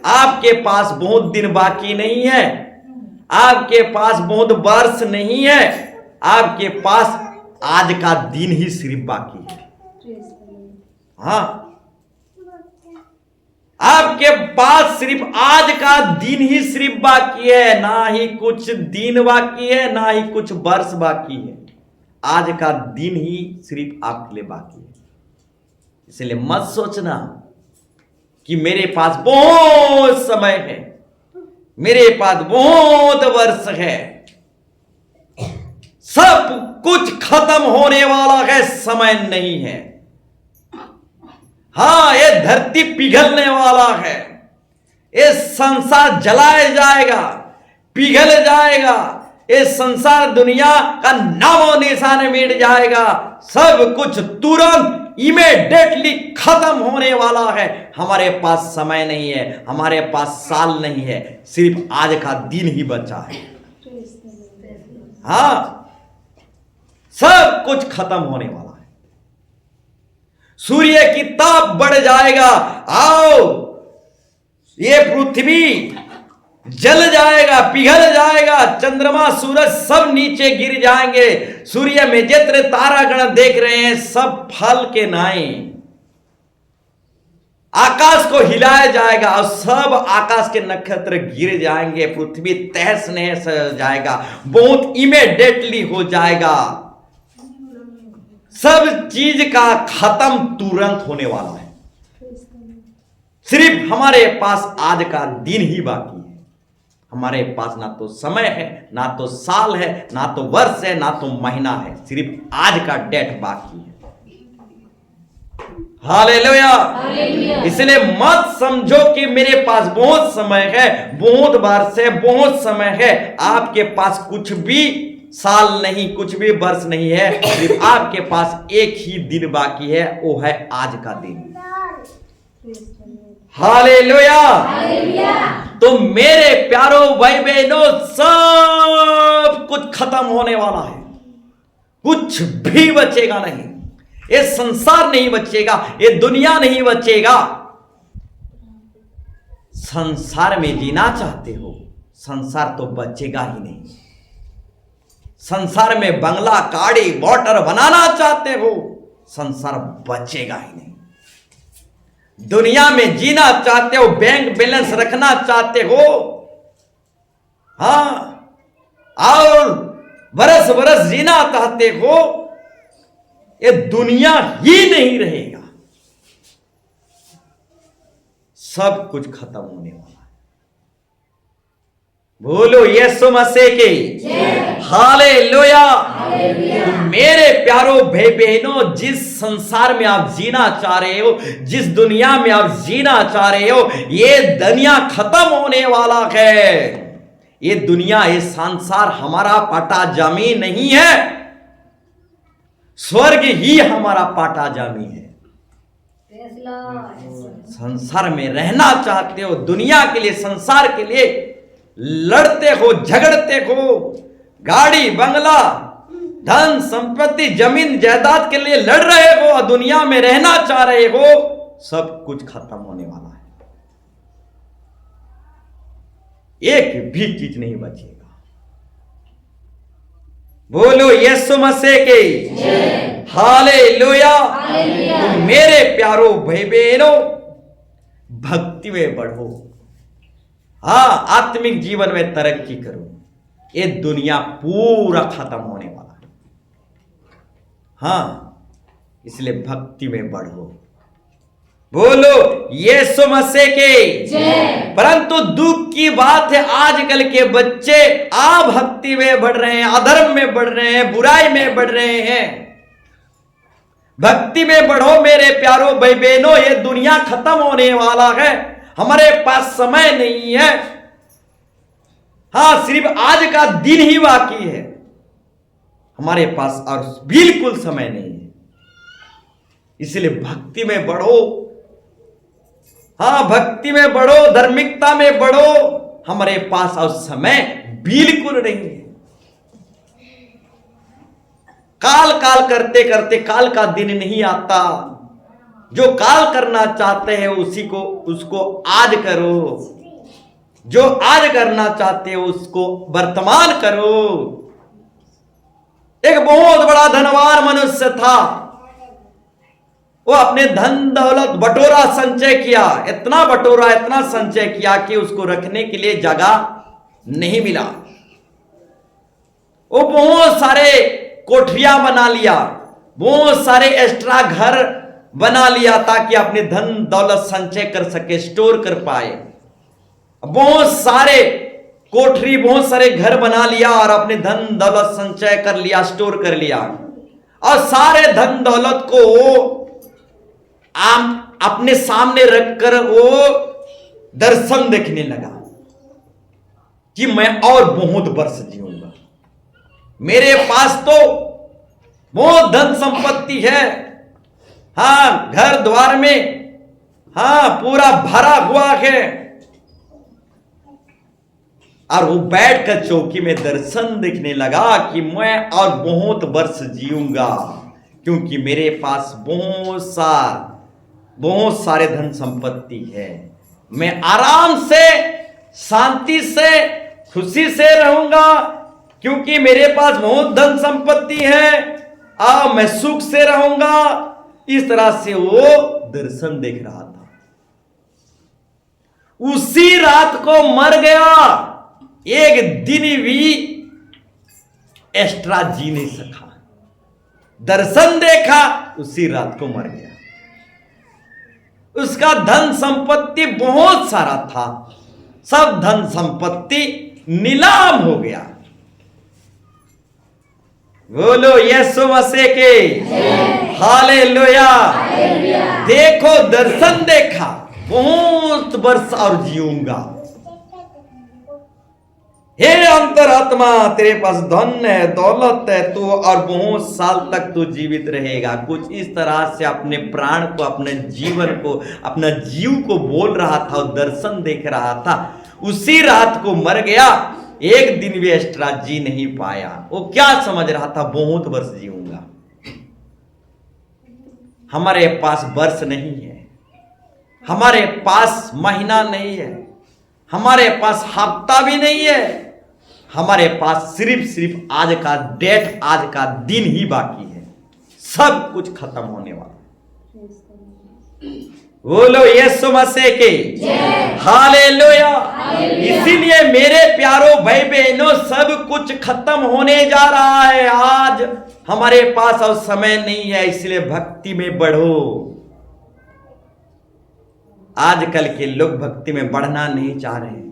आपके पास बहुत दिन बाकी नहीं है, आपके पास बहुत वर्ष नहीं है, आपके पास आज का दिन ही सिर्फ बाकी है। हां, आपके पास सिर्फ आज का दिन ही सिर्फ बाकी है, ना ही कुछ दिन बाकी है, ना ही कुछ वर्ष बाकी है। आज का दिन ही सिर्फ आपके लिए बाकी है। इसलिए मत सोचना कि मेरे पास बहुत समय है, मेरे पास बहुत वर्ष है, सब कुछ खत्म होने वाला है, समय नहीं है। हां, ये धरती पिघलने वाला है, ये संसार जलाया जाएगा, पिघल जाएगा, ये संसार दुनिया का नामो निशान मिट जाएगा, सब कुछ तुरंत इमीडिएटली खत्म होने वाला है। हमारे पास समय नहीं है, हमारे पास साल नहीं है, सिर्फ आज का दिन ही बचा है। हां, सब कुछ खत्म होने वाला है। सूर्य की ताप बढ़ जाएगा, आओ, ये पृथ्वी जल जाएगा, पिघल जाएगा, चंद्रमा सूरज सब नीचे गिर जाएंगे। सूर्य में जितने तारागण देख रहे हैं सब फल के नाई, आकाश को हिलाया जाएगा और सब आकाश के नक्षत्र गिर जाएंगे, पृथ्वी तहस नहस हो जाएगा, बहुत इमीडिएटली हो जाएगा। सब चीज का खत्म तुरंत होने वाला है। सिर्फ हमारे पास आज का दिन ही बाकी है। हमारे पास ना तो समय है, ना तो साल है, ना तो वर्ष है, ना तो महीना है, सिर्फ आज का डेट बाकी है। हालेलुया। इसलिए मत समझो कि मेरे पास बहुत समय है, बहुत वर्ष है, बहुत समय है। आपके पास कुछ भी साल नहीं, कुछ भी वर्ष नहीं है, सिर्फ आपके पास एक ही दिन बाकी है, वो है आज का दिन। हालेलुया। तो मेरे प्यारो भाई बहनों, सब कुछ खत्म होने वाला है, कुछ भी बचेगा नहीं। ये संसार नहीं बचेगा, ये दुनिया नहीं बचेगा। संसार में जीना चाहते हो, संसार तो बचेगा ही नहीं। संसार में बंगला गाड़ी मोटर बनाना चाहते हो, संसार बचेगा ही नहीं। दुनिया में जीना चाहते हो, बैंक बैलेंस रखना चाहते हो, हाँ, और बरस बरस जीना चाहते हो, ये दुनिया ही नहीं रहेगा। सब कुछ खत्म होने वाला है। बोलो यीशु मसीह की हालेलुया। तो मेरे प्यारो भाई बहनों, जिस संसार में आप जीना चाह रहे हो, जिस दुनिया में आप जीना चाह रहे हो, ये दुनिया खत्म होने वाला है। ये दुनिया, ये संसार हमारा पाटा जमी नहीं है, स्वर्ग ही हमारा पाटा जामी है। संसार में रहना चाहते हो, दुनिया के लिए, संसार के लिए लड़ते हो, झगड़ते हो, गाड़ी बंगला धन संपत्ति जमीन जायदाद के लिए लड़ रहे हो, दुनिया में रहना चाह रहे हो, सब कुछ खत्म होने वाला है। एक भी चीज नहीं बचेगा। बोलो यीशु मसीह के हालेलुया। तो मेरे प्यारो भाई बहनों, भक्ति में बढ़ो, हाँ, आत्मिक जीवन में तरक्की करो। ये दुनिया पूरा खत्म होने वाला है, हाँ, इसलिए भक्ति में बढ़ो। बोलो यीशु मसीह के। परंतु दुख की बात है, आजकल के बच्चे भक्ति में बढ़ रहे हैं, अधर्म में बढ़ रहे हैं, बुराई में बढ़ रहे हैं। भक्ति में बढ़ो मेरे प्यारो भाई बहनों, ये दुनिया खत्म होने वाला है, हमारे पास समय नहीं है, हाँ, सिर्फ आज का दिन ही बाकी है, हमारे पास और बिल्कुल समय नहीं है। इसलिए भक्ति में बढ़ो, हाँ, भक्ति में बढ़ो, धार्मिकता में बढ़ो, हमारे पास और समय बिल्कुल नहीं है। काल काल करते करते काल का दिन नहीं आता। जो काल करना चाहते हैं उसको आज करो, जो आज करना चाहते हो उसको वर्तमान करो। एक बहुत बड़ा धनवान मनुष्य था, वो अपने धन दौलत बटोरा संचय किया, इतना बटोरा, इतना संचय किया कि उसको रखने के लिए जगह नहीं मिला। वो बहुत सारे कोठरियां बना लिया, बहुत सारे एक्स्ट्रा घर बना लिया ताकि अपने धन दौलत संचय कर सके, स्टोर कर पाए। बहुत सारे कोठरी, बहुत सारे घर बना लिया और अपने धन दौलत संचय कर लिया, स्टोर कर लिया, और सारे धन दौलत को अपने सामने रखकर वो दर्शन देखने लगा कि मैं और बहुत वर्ष जीऊंगा, मेरे पास तो बहुत धन संपत्ति है, हाँ, घर द्वार में, हाँ, पूरा भरा हुआ है। और वो बैठकर चौकी में दर्शन देखने लगा कि मैं और बहुत वर्ष जीऊंगा, क्योंकि मेरे पास बहुत सारे धन संपत्ति है। मैं आराम से, शांति से, खुशी से रहूंगा, क्योंकि मेरे पास बहुत धन संपत्ति है, मैं सुख से रहूंगा। इस तरह से वो दर्शन देख रहा था। उसी रात को मर गया, एक दिन भी एक्स्ट्रा जी नहीं सका। दर्शन देखा, उसी रात को मर गया। उसका धन संपत्ति बहुत सारा था, सब धन संपत्ति नीलाम हो गया। बोलो यीशु मसीह के हालेलुया। देखो दर्शन देखा, बहुत वर्ष और जीऊंगा। हे अंतरात्मा, तेरे पास धन है, दौलत है, तू और बहुत साल तक तू जीवित रहेगा। कुछ इस तरह से अपने प्राण को, अपने जीवन को, अपना जीव को बोल रहा था और दर्शन देख रहा था। उसी रात को मर गया, एक दिन भी एक्स्ट्रा जी नहीं पाया। वो क्या समझ रहा था, बहुत वर्ष जीऊंगा। हमारे पास वर्ष नहीं है, हमारे पास महीना नहीं है, हमारे पास हफ्ता भी नहीं है, हमारे पास सिर्फ आज का डेट, आज का दिन ही बाकी है। सब कुछ खत्म होने वाला। बोलो यीशु मसीह के हालेलुया। इसीलिए मेरे प्यारो भाई बहनों, सब कुछ खत्म होने जा रहा है। आज हमारे पास और समय नहीं है, इसलिए भक्ति में बढ़ो। आजकल के लोग भक्ति में बढ़ना नहीं चाह रहे हैं।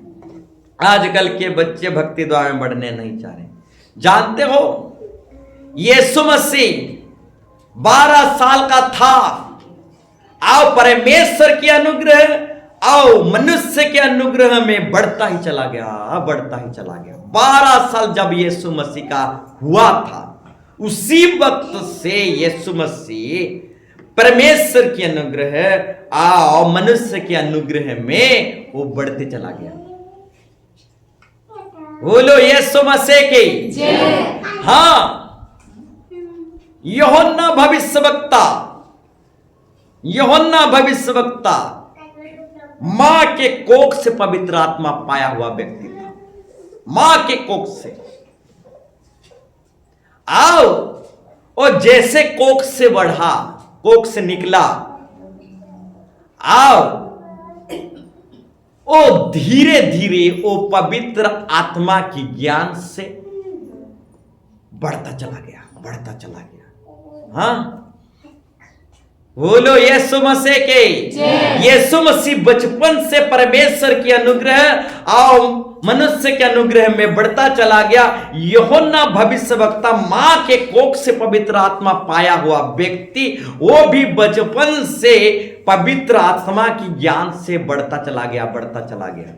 आजकल के बच्चे भक्ति द्वारा में बढ़ने नहीं चाह रहे। जानते हो, यीशु मसीह 12 साल का था, आओ परमेश्वर के अनुग्रह आओ मनुष्य के अनुग्रह में बढ़ता ही चला गया, बढ़ता ही चला गया। 12 साल जब यीशु मसीह का हुआ था, उसी वक्त से यीशु मसीह परमेश्वर के अनुग्रह आओ मनुष्य के अनुग्रह में वो बढ़ते चला गया। बोलो यीशु मसीह के हाँ। यूहन्ना भविष्यवक्ता मां के कोख से पवित्र आत्मा पाया हुआ व्यक्ति था। मां के कोख से आओ, और जैसे कोख से बढ़ा, कोख से निकला, आओ ओ धीरे धीरे वो पवित्र आत्मा की ज्ञान से बढ़ता चला गया, बढ़ता चला गया। हाँ, बोलो यीशु मसीह के। यीशु मसीह बचपन से परमेश्वर की अनुग्रह और मनुष्य के अनुग्रह में बढ़ता चला गया। यूहन्ना भविष्यवक्ता मां के कोख से पवित्र आत्मा पाया हुआ व्यक्ति, वो भी बचपन से पवित्र आत्मा की ज्ञान से बढ़ता चला गया, बढ़ता चला गया।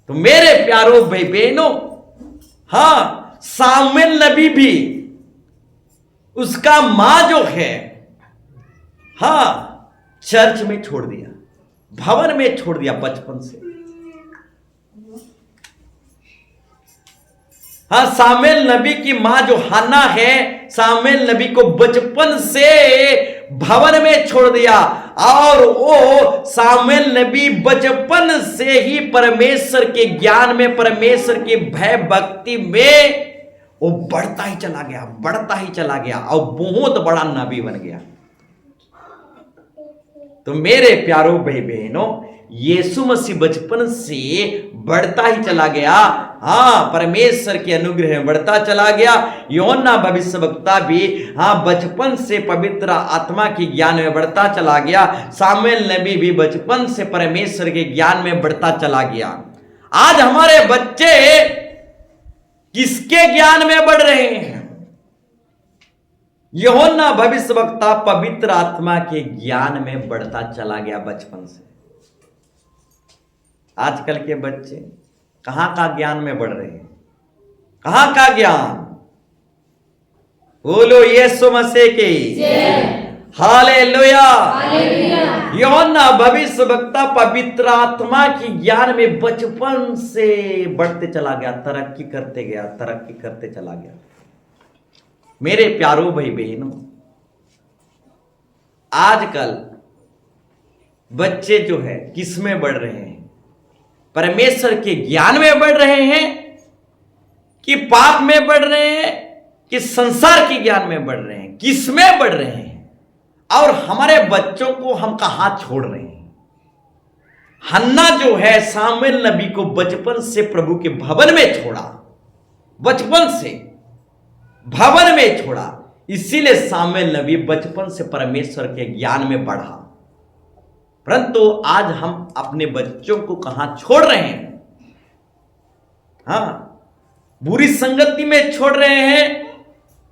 तो मेरे प्यारो भाई बहनों, हाँ, सामुएल नबी भी, उसका मां जो है, हाँ, चर्च में छोड़ दिया, भवन में छोड़ दिया बचपन से। हाँ, सामुएल नबी की मां जो हन्ना है, सामुएल नबी को बचपन से भवन में छोड़ दिया। और वो सामुएल नबी बचपन से ही परमेश्वर के ज्ञान में, परमेश्वर के भय भक्ति में वो बढ़ता ही चला गया, बढ़ता ही चला गया और बहुत बड़ा नबी बन गया। तो मेरे प्यारो भाई बहनों, यीशु मसीह बचपन से बढ़ता ही चला गया। हाँ, परमेश्वर के अनुग्रह में बढ़ता चला गया। यूहन्ना भविष्यवक्ता भी हाँ बचपन से पवित्र आत्मा की ज्ञान में बढ़ता चला गया। सामुएल नबी भी बचपन से परमेश्वर के ज्ञान में बढ़ता चला गया। आज हमारे बच्चे किसके ज्ञान में बढ़ रहे हैं? यूहन्ना भविष्यवक्ता पवित्र आत्मा के ज्ञान में बढ़ता चला गया बचपन से। आजकल के बच्चे कहां का ज्ञान में बढ़ रहे हैं? कहां का ज्ञान? बोलो यीशु मसीह के हालेलुया। यूहन्ना भविष्यवक्ता पवित्र आत्मा की ज्ञान में बचपन से बढ़ते चला गया, तरक्की करते गया, तरक्की करते चला गया। मेरे प्यारो भाई बहनों, आजकल बच्चे जो है किस में बढ़ रहे हैं? परमेश्वर के ज्ञान में बढ़ रहे हैं कि पाप में बढ़ रहे हैं कि संसार के ज्ञान में बढ़ रहे हैं? किस में बढ़ रहे हैं? और हमारे बच्चों को हम कहां छोड़ रहे हैं? हन्ना जो है सामुएल नबी को बचपन से प्रभु के भवन में छोड़ा, बचपन से भवन में छोड़ा। इसीलिए सामुएल नबी बचपन से परमेश्वर के ज्ञान में बढ़ा, परंतु आज हम अपने बच्चों को कहां छोड़ रहे हैं? हाँ, बुरी संगति में छोड़ रहे हैं,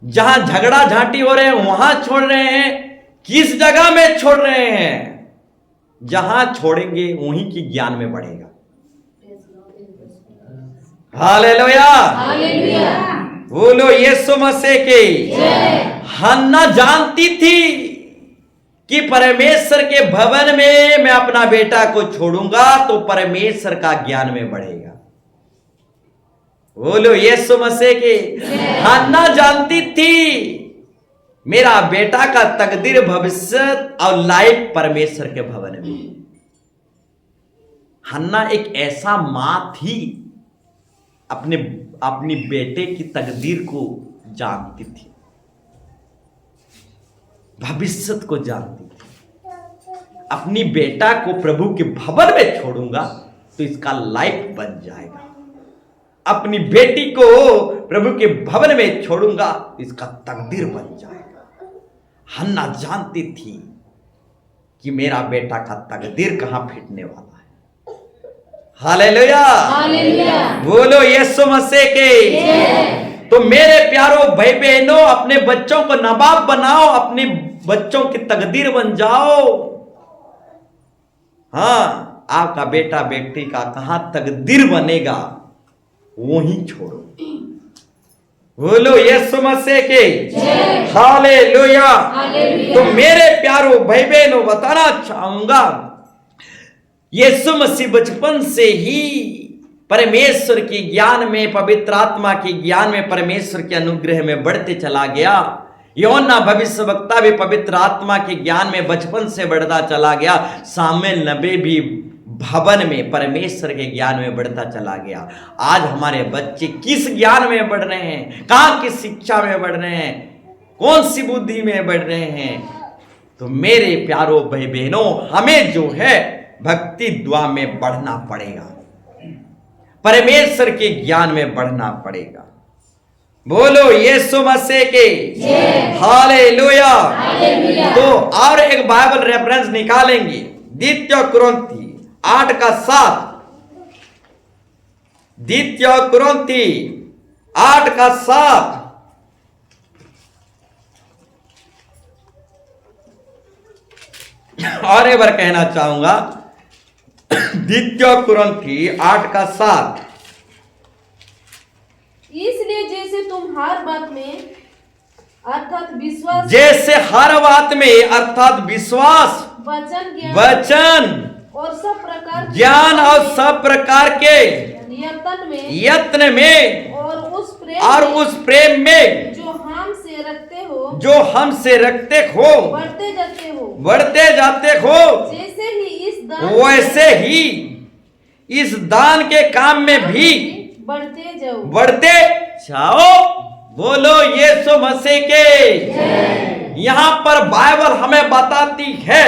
जहां झगड़ा झांटी हो रहे हैं वहां छोड़ रहे हैं। किस जगह में छोड़ रहे हैं? जहां छोड़ेंगे वहीं की ज्ञान में बढ़ेगा। Hallelujah, hallelujah. बोलो यीशु मसीह की। हन्ना जानती थी कि परमेश्वर के भवन में मैं अपना बेटा को छोड़ूंगा तो परमेश्वर का ज्ञान में बढ़ेगा। बोलो यीशु मसीह की। हन्ना जानती थी मेरा बेटा का तकदीर, भविष्य और लाइफ परमेश्वर के भवन में। हन्ना एक ऐसा मां थी, अपनी बेटे की तकदीर को जानती थी, भविष्य को जानती थी। अपनी बेटा को प्रभु के भवन में छोड़ूंगा तो इसका लाइफ बन जाएगा। अपनी बेटी को प्रभु के भवन में छोड़ूंगा तो इसका तकदीर बन जाएगा। हन्ना जानती थी कि मेरा बेटा का तकदीर कहां फिटने वाला है। Hallelujah, hallelujah. बोलो यीशु मसीह के। तो मेरे प्यारो भाई बहनों, अपने बच्चों को नवाब बनाओ, अपने बच्चों की तकदीर बन जाओ। हाँ, आपका बेटा बेटी का कहां तकदीर बनेगा वहीं छोड़ो। बोलो यीशु मसीह के। हालेलुया। तो मेरे प्यारो भाई बहनों, बताना चाहूंगा, यीशु मसीह बचपन से ही परमेश्वर के ज्ञान में, पवित्र आत्मा के ज्ञान में, परमेश्वर के अनुग्रह में बढ़ते चला गया। योना भविष्यवक्ता भी पवित्र आत्मा के ज्ञान में बचपन से बढ़ता चला गया। सामुएल नबी भी भवन में परमेश्वर के ज्ञान में बढ़ता चला गया। आज हमारे बच्चे किस ज्ञान में बढ़ रहे हैं? कहां की शिक्षा में बढ़ रहे हैं? कौन सी बुद्धि में बढ़ रहे हैं? तो मेरे प्यारो भाई बहनों, हमें जो है भक्ति दुआ में बढ़ना पड़ेगा, परमेश्वर के ज्ञान में बढ़ना पड़ेगा। बोलो यीशु मसीह के। हालेलुया। तो और एक बाइबल रेफरेंस निकालेंगे, द्वितीय कुरिन्थी 8:7। द्वितीय कुरिन्थी 8:7। और एक बार कहना चाहूंगा, द्वितीय कुरिन्थी 8:7। इसलिए जैसे तुम हर बात में अर्थात विश्वास, जैसे हर बात में अर्थात विश्वास, वचन, वचन, और सब प्रकार ज्ञान और सब प्रकार के यत्न में और उस प्रेम में जो हमसे रखते हो, बढ़ते जाते हो, वैसे ही इस दान के काम में भी बढ़ते जाओ। बोलो यीशु मसीह के। यहां पर बाइबल हमें बताती है,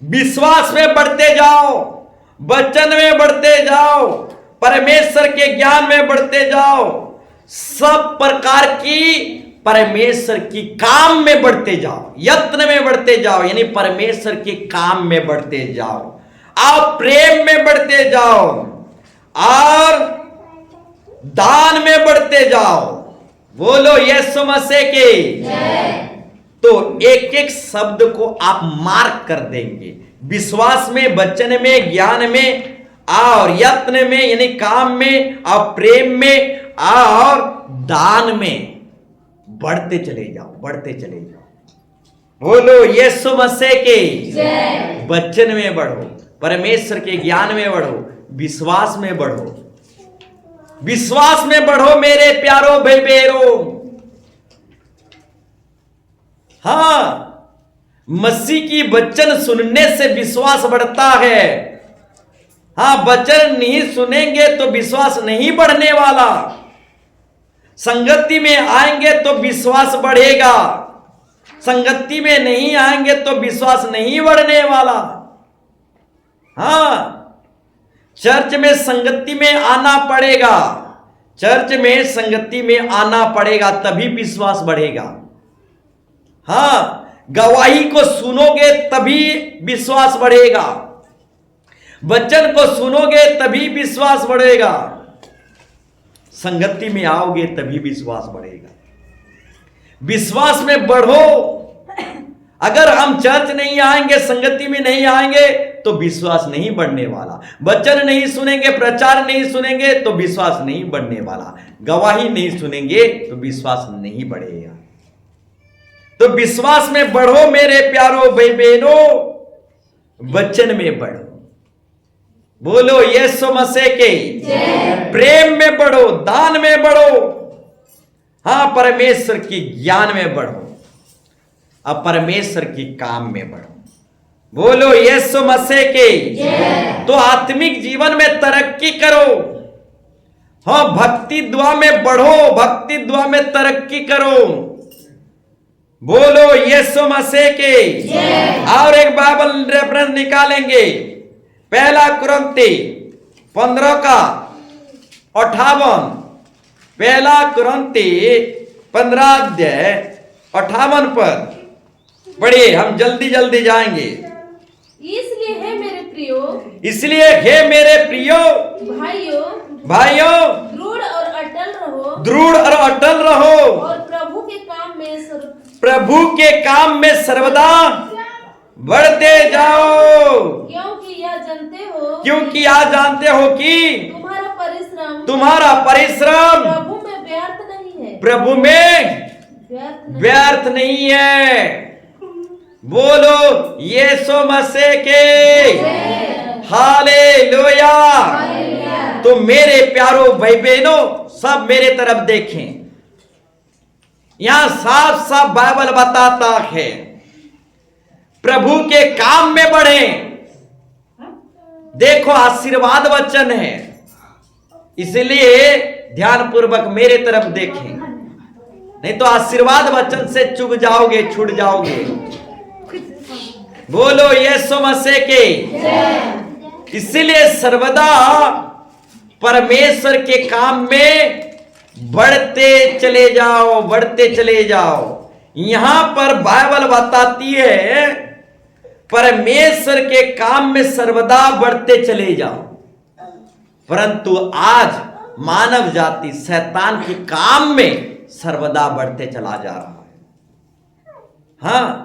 विश्वास में बढ़ते जाओ, वचन में बढ़ते जाओ, परमेश्वर के ज्ञान में बढ़ते जाओ, सब प्रकार की परमेश्वर की काम में बढ़ते जाओ, यत्न में बढ़ते जाओ, यानी परमेश्वर के काम में बढ़ते जाओ, आप प्रेम में बढ़ते जाओ और दान में बढ़ते जाओ। बोलो यीशु मसीह के। तो एक एक शब्द को आप मार्क कर देंगे, विश्वास में, वचन में, ज्ञान में और यत्न में यानी काम में और प्रेम में और दान में बढ़ते चले जाओ, बढ़ते चले जाओ। बोलो यीशु मसीह के। वचन में बढ़ो, परमेश्वर के ज्ञान में बढ़ो, विश्वास में बढ़ो, विश्वास में बढ़ो मेरे प्यारो भाई बहनों। हां, मसीह की वचन सुनने से विश्वास बढ़ता है। हां, वचन नहीं सुनेंगे तो विश्वास नहीं बढ़ने वाला। संगति में आएंगे तो विश्वास बढ़ेगा, संगति में नहीं आएंगे तो विश्वास नहीं बढ़ने वाला। हां, चर्च में संगति में आना पड़ेगा, चर्च में संगति में आना पड़ेगा, तभी विश्वास बढ़ेगा। हां, गवाही को सुनोगे तभी विश्वास बढ़ेगा, वचन को सुनोगे तभी विश्वास बढ़ेगा, संगति में आओगे तभी विश्वास बढ़ेगा। विश्वास में बढ़ो। अगर हम चर्च नहीं आएंगे, संगति में नहीं आएंगे तो विश्वास नहीं बढ़ने वाला। वचन नहीं सुनेंगे, प्रचार नहीं सुनेंगे तो विश्वास नहीं बढ़ने वाला। गवाही नहीं सुनेंगे तो विश्वास नहीं बढ़ेगा। तो विश्वास में बढ़ो मेरे प्यारो भाई बहनों, वचन में बढ़ो। बोलो यीशु मसीह के प्रेम में बढ़ो, दान में बढ़ो, हाँ परमेश्वर की ज्ञान में बढ़ो, अब परमेश्वर की काम में बढ़ो। बोलो यीशु मसीह के। तो आत्मिक जीवन में तरक्की करो, हाँ भक्ति दुआ में बढ़ो, भक्ति दुआ में तरक्की करो। बोलो यीशु मसीह के। और एक बाइबल रेफरेंस निकालेंगे, पहला कुरिन्थी 15:58, पहला कुरिन्थी 15:58 पर पढ़िए, हम जल्दी जल्दी जाएंगे। इसलिए है मेरे प्रियो, इसलिए हे मेरे प्रियो भाइयों भाइयों, दृढ़ और अटल रहो, दृढ़ और अटल रहो, और प्रभु के काम में सर्वदा बढ़ते जाओ, क्योंकि यह जानते हो कि तुम्हारा परिश्रम प्रभु में व्यर्थ नहीं है, प्रभु में व्यर्थ नहीं है। बोलो यीशु मसीह के हालेलुया। तो मेरे प्यारो भाई बहनों, सब मेरे तरफ देखें, यहां साफ साफ बाइबल बताता है प्रभु के काम में बढ़े। देखो आशीर्वाद वचन है, इसलिए ध्यान पूर्वक मेरे तरफ देखें, नहीं तो आशीर्वाद वचन से चूक जाओगे, छूट जाओगे। बोलो यीशु मसीह के। इसलिए सर्वदा परमेश्वर के काम में बढ़ते चले जाओ, बढ़ते चले जाओ। यहां पर बाइबल बताती है परमेश्वर के काम में सर्वदा बढ़ते चले जाओ, परंतु आज मानव जाति शैतान के काम में सर्वदा बढ़ते चला जा रहा है। हाँ,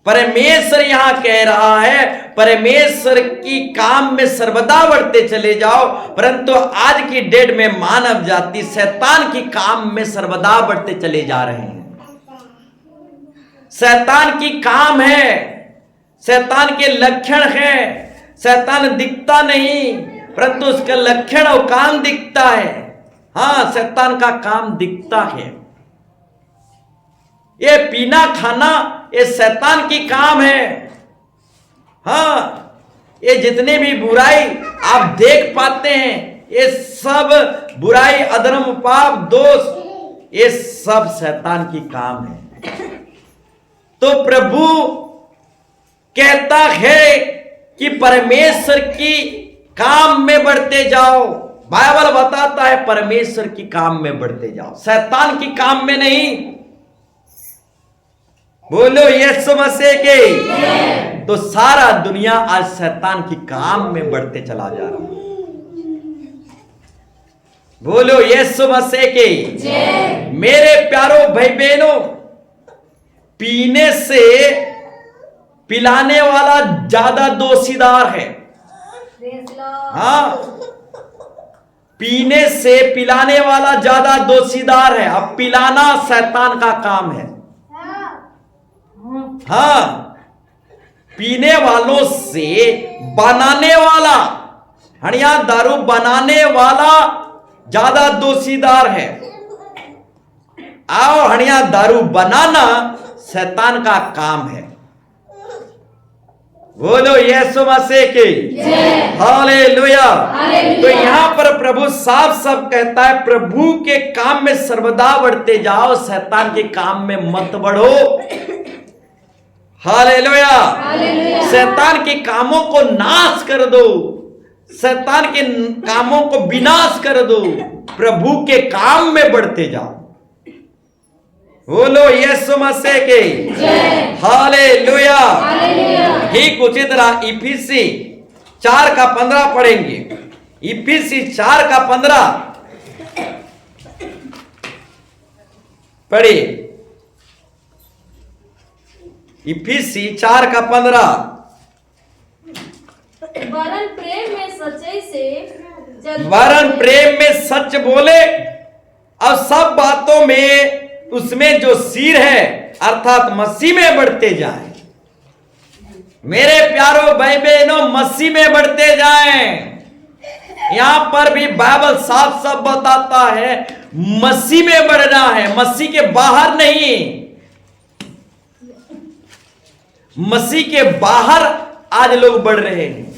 परमेश्वर यहां कह रहा है परमेश्वर की काम में सर्वदा बढ़ते चले जाओ, परंतु आज की डेट में मानव जाति शैतान की काम में सर्वदा बढ़ते चले जा रहे हैं। शैतान की काम है, शैतान के लक्षण है। शैतान दिखता नहीं, परंतु उसका लक्षण और काम दिखता है। हाँ, शैतान का काम दिखता है। ये पीना खाना ये शैतान की काम है। हाँ, ये जितने भी बुराई आप देख पाते हैं, ये सब बुराई, अधर्म, पाप, दोष, ये सब शैतान की काम है। तो प्रभु कहता है कि परमेश्वर की काम में बढ़ते जाओ। बाइबल बताता है परमेश्वर की काम में बढ़ते जाओ, शैतान की काम में नहीं। बोलो यीशु मसीह के। तो सारा दुनिया आज शैतान की काम में बढ़ते चला जा रहा है। बोलो यीशु मसीह के। मेरे प्यारो भाई बहनों, पीने से पिलाने वाला ज्यादा दोषीदार है। हाँ, पीने से पिलाने वाला ज्यादा दोषीदार है। अब पिलाना शैतान का काम है। हाँ, पीने वालों से बनाने वाला, हड़िया दारू बनाने वाला ज्यादा दोषीदार है। आओ, हड़िया दारू बनाना शैतान का काम है। बोलो यीशु मसीह की हालेलुया। तो यहां पर प्रभु साफ साफ कहता है प्रभु के काम में सर्वदा बढ़ते जाओ, शैतान के काम में मत बढ़ो। हालेलुया। शैतान के कामों को नाश कर दो, शैतान के कामों को विनाश कर दो, प्रभु के काम में बढ़ते जाओ। बोलो यीशु मसीह की हालेलुया। ठीक उसी तरह इफिसी 4:15 पढ़ेंगे। इफिसी 4:15 पढ़िए। इफिसी 4:15 वरन प्रेम में सच्चाई से वरन प्रेम में सच बोले और सब बातों में उसमें जो सिर है अर्थात मसीह में बढ़ते जाएं। मेरे प्यारो भाई बहनों, मसीह में बढ़ते जाएं। यहां पर भी बाइबल साफ साफ बताता है मसीह में बढ़ना है, मसीह के बाहर नहीं। मसीह के बाहर आज लोग बढ़ रहे हैं,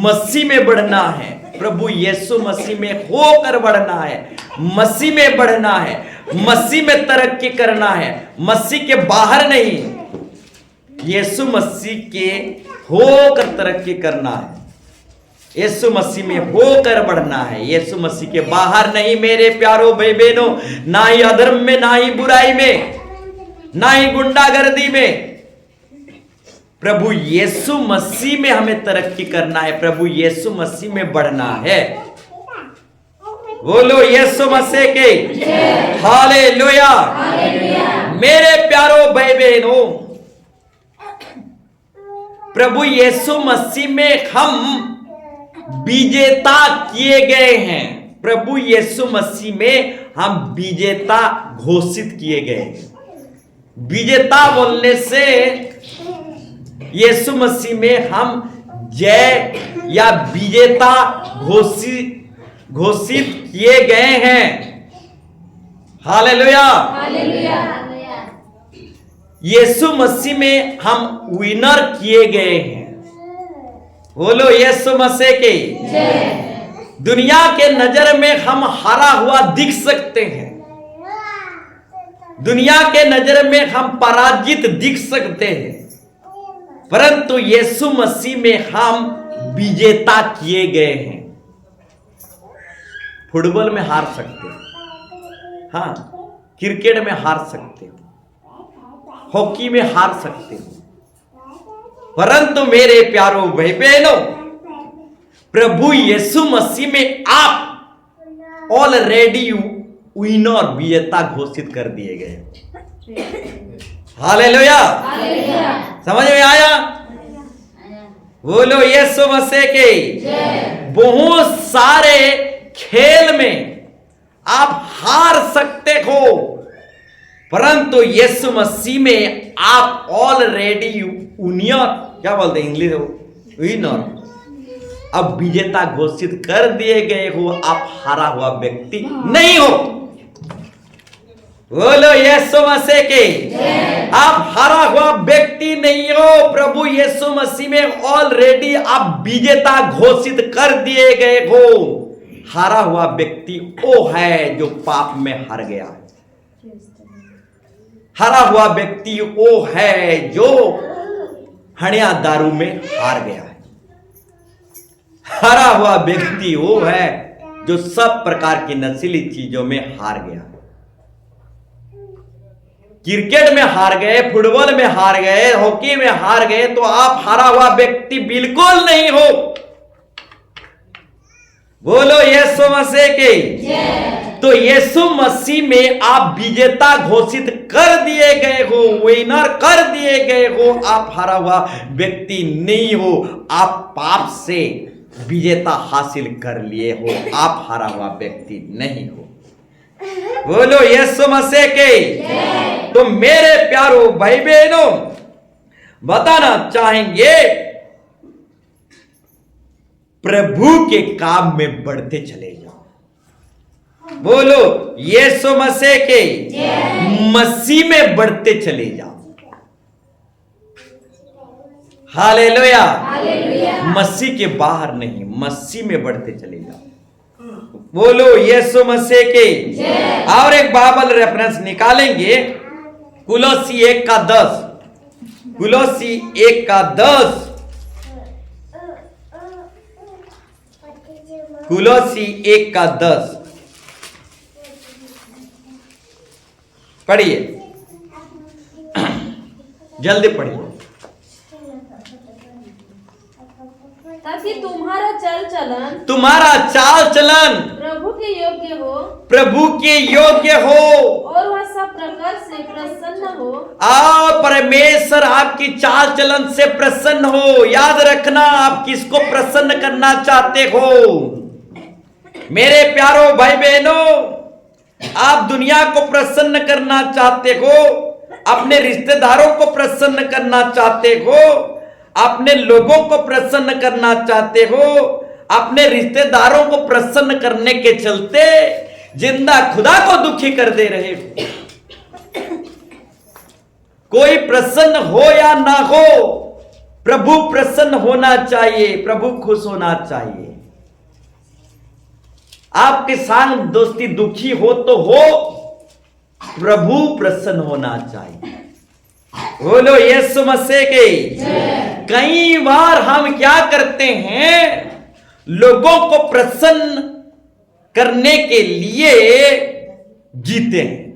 मसीह में बढ़ना है। प्रभु यीशु मसीह में होकर बढ़ना है, मसीह में बढ़ना है, मसीह में तरक्की करना है, मसीह के बाहर नहीं। यीशु मसीह के होकर तरक्की करना है, यीशु मसीह में होकर बढ़ना है, यीशु मसीह के बाहर नहीं। मेरे प्यारो भाई बहनों, ना ही अधर्म में, ना ही बुराई में, ना ही गुंडागर्दी में। प्रभु यीशु मसीह में हमें तरक्की करना है, प्रभु यीशु मसीह में बढ़ना है। बोलो यीशु मसीह के हालेलुया। मेरे प्यारो भाई बहनों, प्रभु यीशु मसीह में हम विजेता किए गए हैं। प्रभु यीशु मसीह में हम विजेता घोषित किए गए हैं। विजेता बोलने से यीशु मसीह में हम जय या विजेता घोषित किए गए हैं। हालेलुया। यीशु मसीह में हम विनर किए गए हैं। बोलो यीशु मसीह के दुनिया के नजर में हम हारा हुआ दिख सकते हैं, दुनिया के नजर में हम पराजित दिख सकते हैं, परंतु यीशु मसीह में हम विजेता किए गए हैं। फुटबॉल में हार सकते हो, हाँ, क्रिकेट में हार सकते हो, हॉकी में हार सकते हो, परंतु मेरे प्यारो भाई बहनों, प्रभु यीशु मसीह में आप ऑलरेडी विनर, विजेता घोषित कर दिए गए। हालेलुया। समझ में आया? बोलो यीशु मसीह के। बहुत सारे खेल में आप हार सकते हो, परंतु यीशु मसीह में आप ऑलरेडी विनर, क्या बोलते हैं इंग्लिश हो, विनर, अब विजेता घोषित कर दिए गए हो। आप हारा हुआ व्यक्ति नहीं हो। बोलो यीशु मसीह के। आप हारा हुआ व्यक्ति नहीं हो, प्रभु यीशु मसीह में ऑलरेडी आप विजेता घोषित कर दिए गए हो। हारा हुआ व्यक्ति वो है जो पाप में हार गया है। हारा हुआ व्यक्ति वो है जो हड़िया दारू में हार गया है। हारा हुआ व्यक्ति वो है जो सब प्रकार की नशीली चीजों में हार गया है। क्रिकेट में हार गए, फुटबॉल में हार गए, हॉकी में हार गए, तो आप हारा हुआ व्यक्ति बिल्कुल नहीं हो। बोलो यीशु मसीह के। तो यीशु मसीह में आप विजेता घोषित कर दिए गए हो, विनर कर दिए गए हो। आप हारा हुआ व्यक्ति नहीं हो, आप पाप से विजेता हासिल कर लिए हो। आप हारा हुआ व्यक्ति नहीं हो। बोलो यीशु मसीह के। तो मेरे प्यारो भाई बहनों, बताना चाहेंगे प्रभु के काम में बढ़ते चले जाओ। बोलो यीशु मसीह के। मसीह में बढ़ते चले जाओ। हालेलुया। मसीह के बाहर नहीं, मसीह में बढ़ते चले जाओ। बोलो यीशु मसीह के। और एक बाइबल रेफरेंस निकालेंगे, कुलोसी 1:10। कुलोसी 1:10। कुलोसी 1:10 पढ़िए, जल्दी पढ़िए। ताकि तुम्हारा चाल चलन प्रभु के योग्य हो और वह सब प्रकार से प्रसन्न हो। परमेश्वर आपकी चाल चलन से प्रसन्न हो। याद रखना, आप किसको प्रसन्न करना चाहते हो? मेरे प्यारो भाई बहनों, आप दुनिया को प्रसन्न करना चाहते हो, अपने रिश्तेदारों को प्रसन्न करना चाहते हो, अपने लोगों को प्रसन्न करना चाहते हो, अपने रिश्तेदारों को प्रसन्न करने के चलते जिंदा खुदा को दुखी कर दे रहे हो। कोई प्रसन्न हो या ना हो, प्रभु प्रसन्न होना चाहिए, प्रभु खुश होना चाहिए। आपके संग दोस्ती दुखी हो तो हो, प्रभु प्रसन्न होना चाहिए। बोलो यीशु मसीह के। कई बार हम क्या करते हैं, लोगों को प्रसन्न करने के लिए जीते हैं।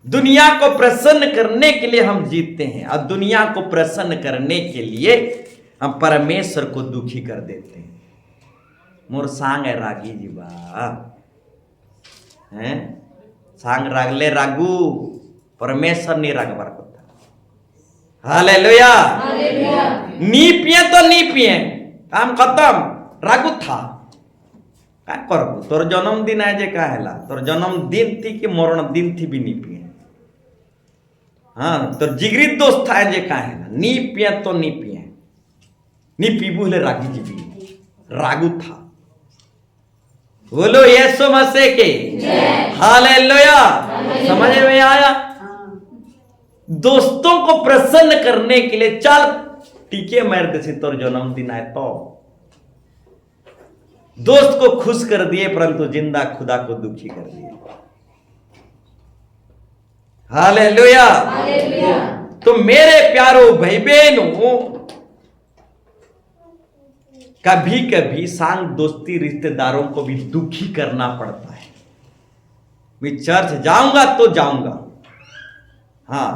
दुनिया को प्रसन्न करने के लिए हम जीते हैं, और दुनिया को प्रसन्न करने के लिए हम परमेश्वर को दुखी कर देते हैं। मोर सांग है रागी जी बा हैं, सांग रागले रागू, परमेश्वर नहीं रागबार करता। हालेलुया। नी पिए तो नी पिए, काम खत्म, रागू था क्या करबू? तोर जन्मदिन आज का हैला, तोर जन्मदिन थी कि मरण दिन थी भी नी पिए। हाँ, तोर जिगरी दोस्त था आज का हैला, नी पिए तो नी पिए, नी पीबू ले रागी जी भी रागू था। बोलो यीशु मसीह के। हालेलुया। समझ में आया? दोस्तों को प्रसन्न करने के लिए चल टीके मार दे, तोर जन्मदिन है तो दोस्त को खुश कर दिए, परंतु जिंदा खुदा को दुखी कर दिए। हालेलुया। तो मेरे प्यारो भाई बहनों, कभी कभी सांग दोस्ती रिश्तेदारों को भी दुखी करना पड़ता है। मैं चर्च जाऊंगा तो जाऊंगा, हाँ,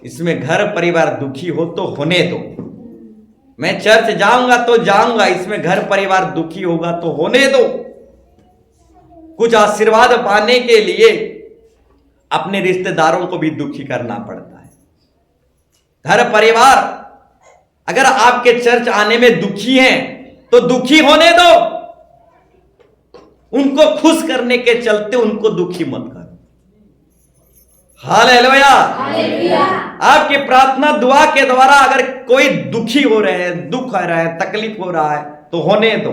इसमें घर परिवार दुखी हो तो होने दो। मैं चर्च जाऊंगा तो जाऊंगा, इसमें घर परिवार दुखी होगा तो होने दो। कुछ आशीर्वाद पाने के लिए अपने रिश्तेदारों को भी दुखी करना पड़ता है। घर परिवार अगर आपके चर्च आने में दुखी हैं तो दुखी होने दो, उनको खुश करने के चलते उनको दुखी मत करो। हालेलुया। आपकी प्रार्थना दुआ के द्वारा अगर कोई दुखी हो रहे हैं, दुख आ रहा है, तकलीफ हो रहा है तो होने दो।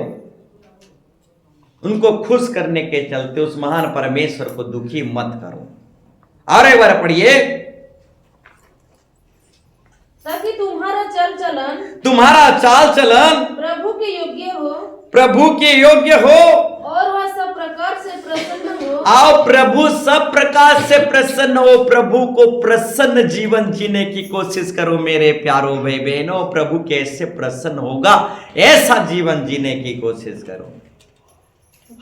उनको खुश करने के चलते उस महान परमेश्वर को दुखी मत करो। और एक बार पढ़िए, ताकि तुम्हारा चाल चलन प्रभु के योग्य हो और वह सब प्रकार से प्रसन्न हो। आओ प्रभु सब प्रकार से प्रसन्न हो। प्रभु को प्रसन्न जीवन जीने की कोशिश करो मेरे प्यारो भाई बहनों। प्रभु कैसे प्रसन्न होगा, ऐसा जीवन जीने की कोशिश करो।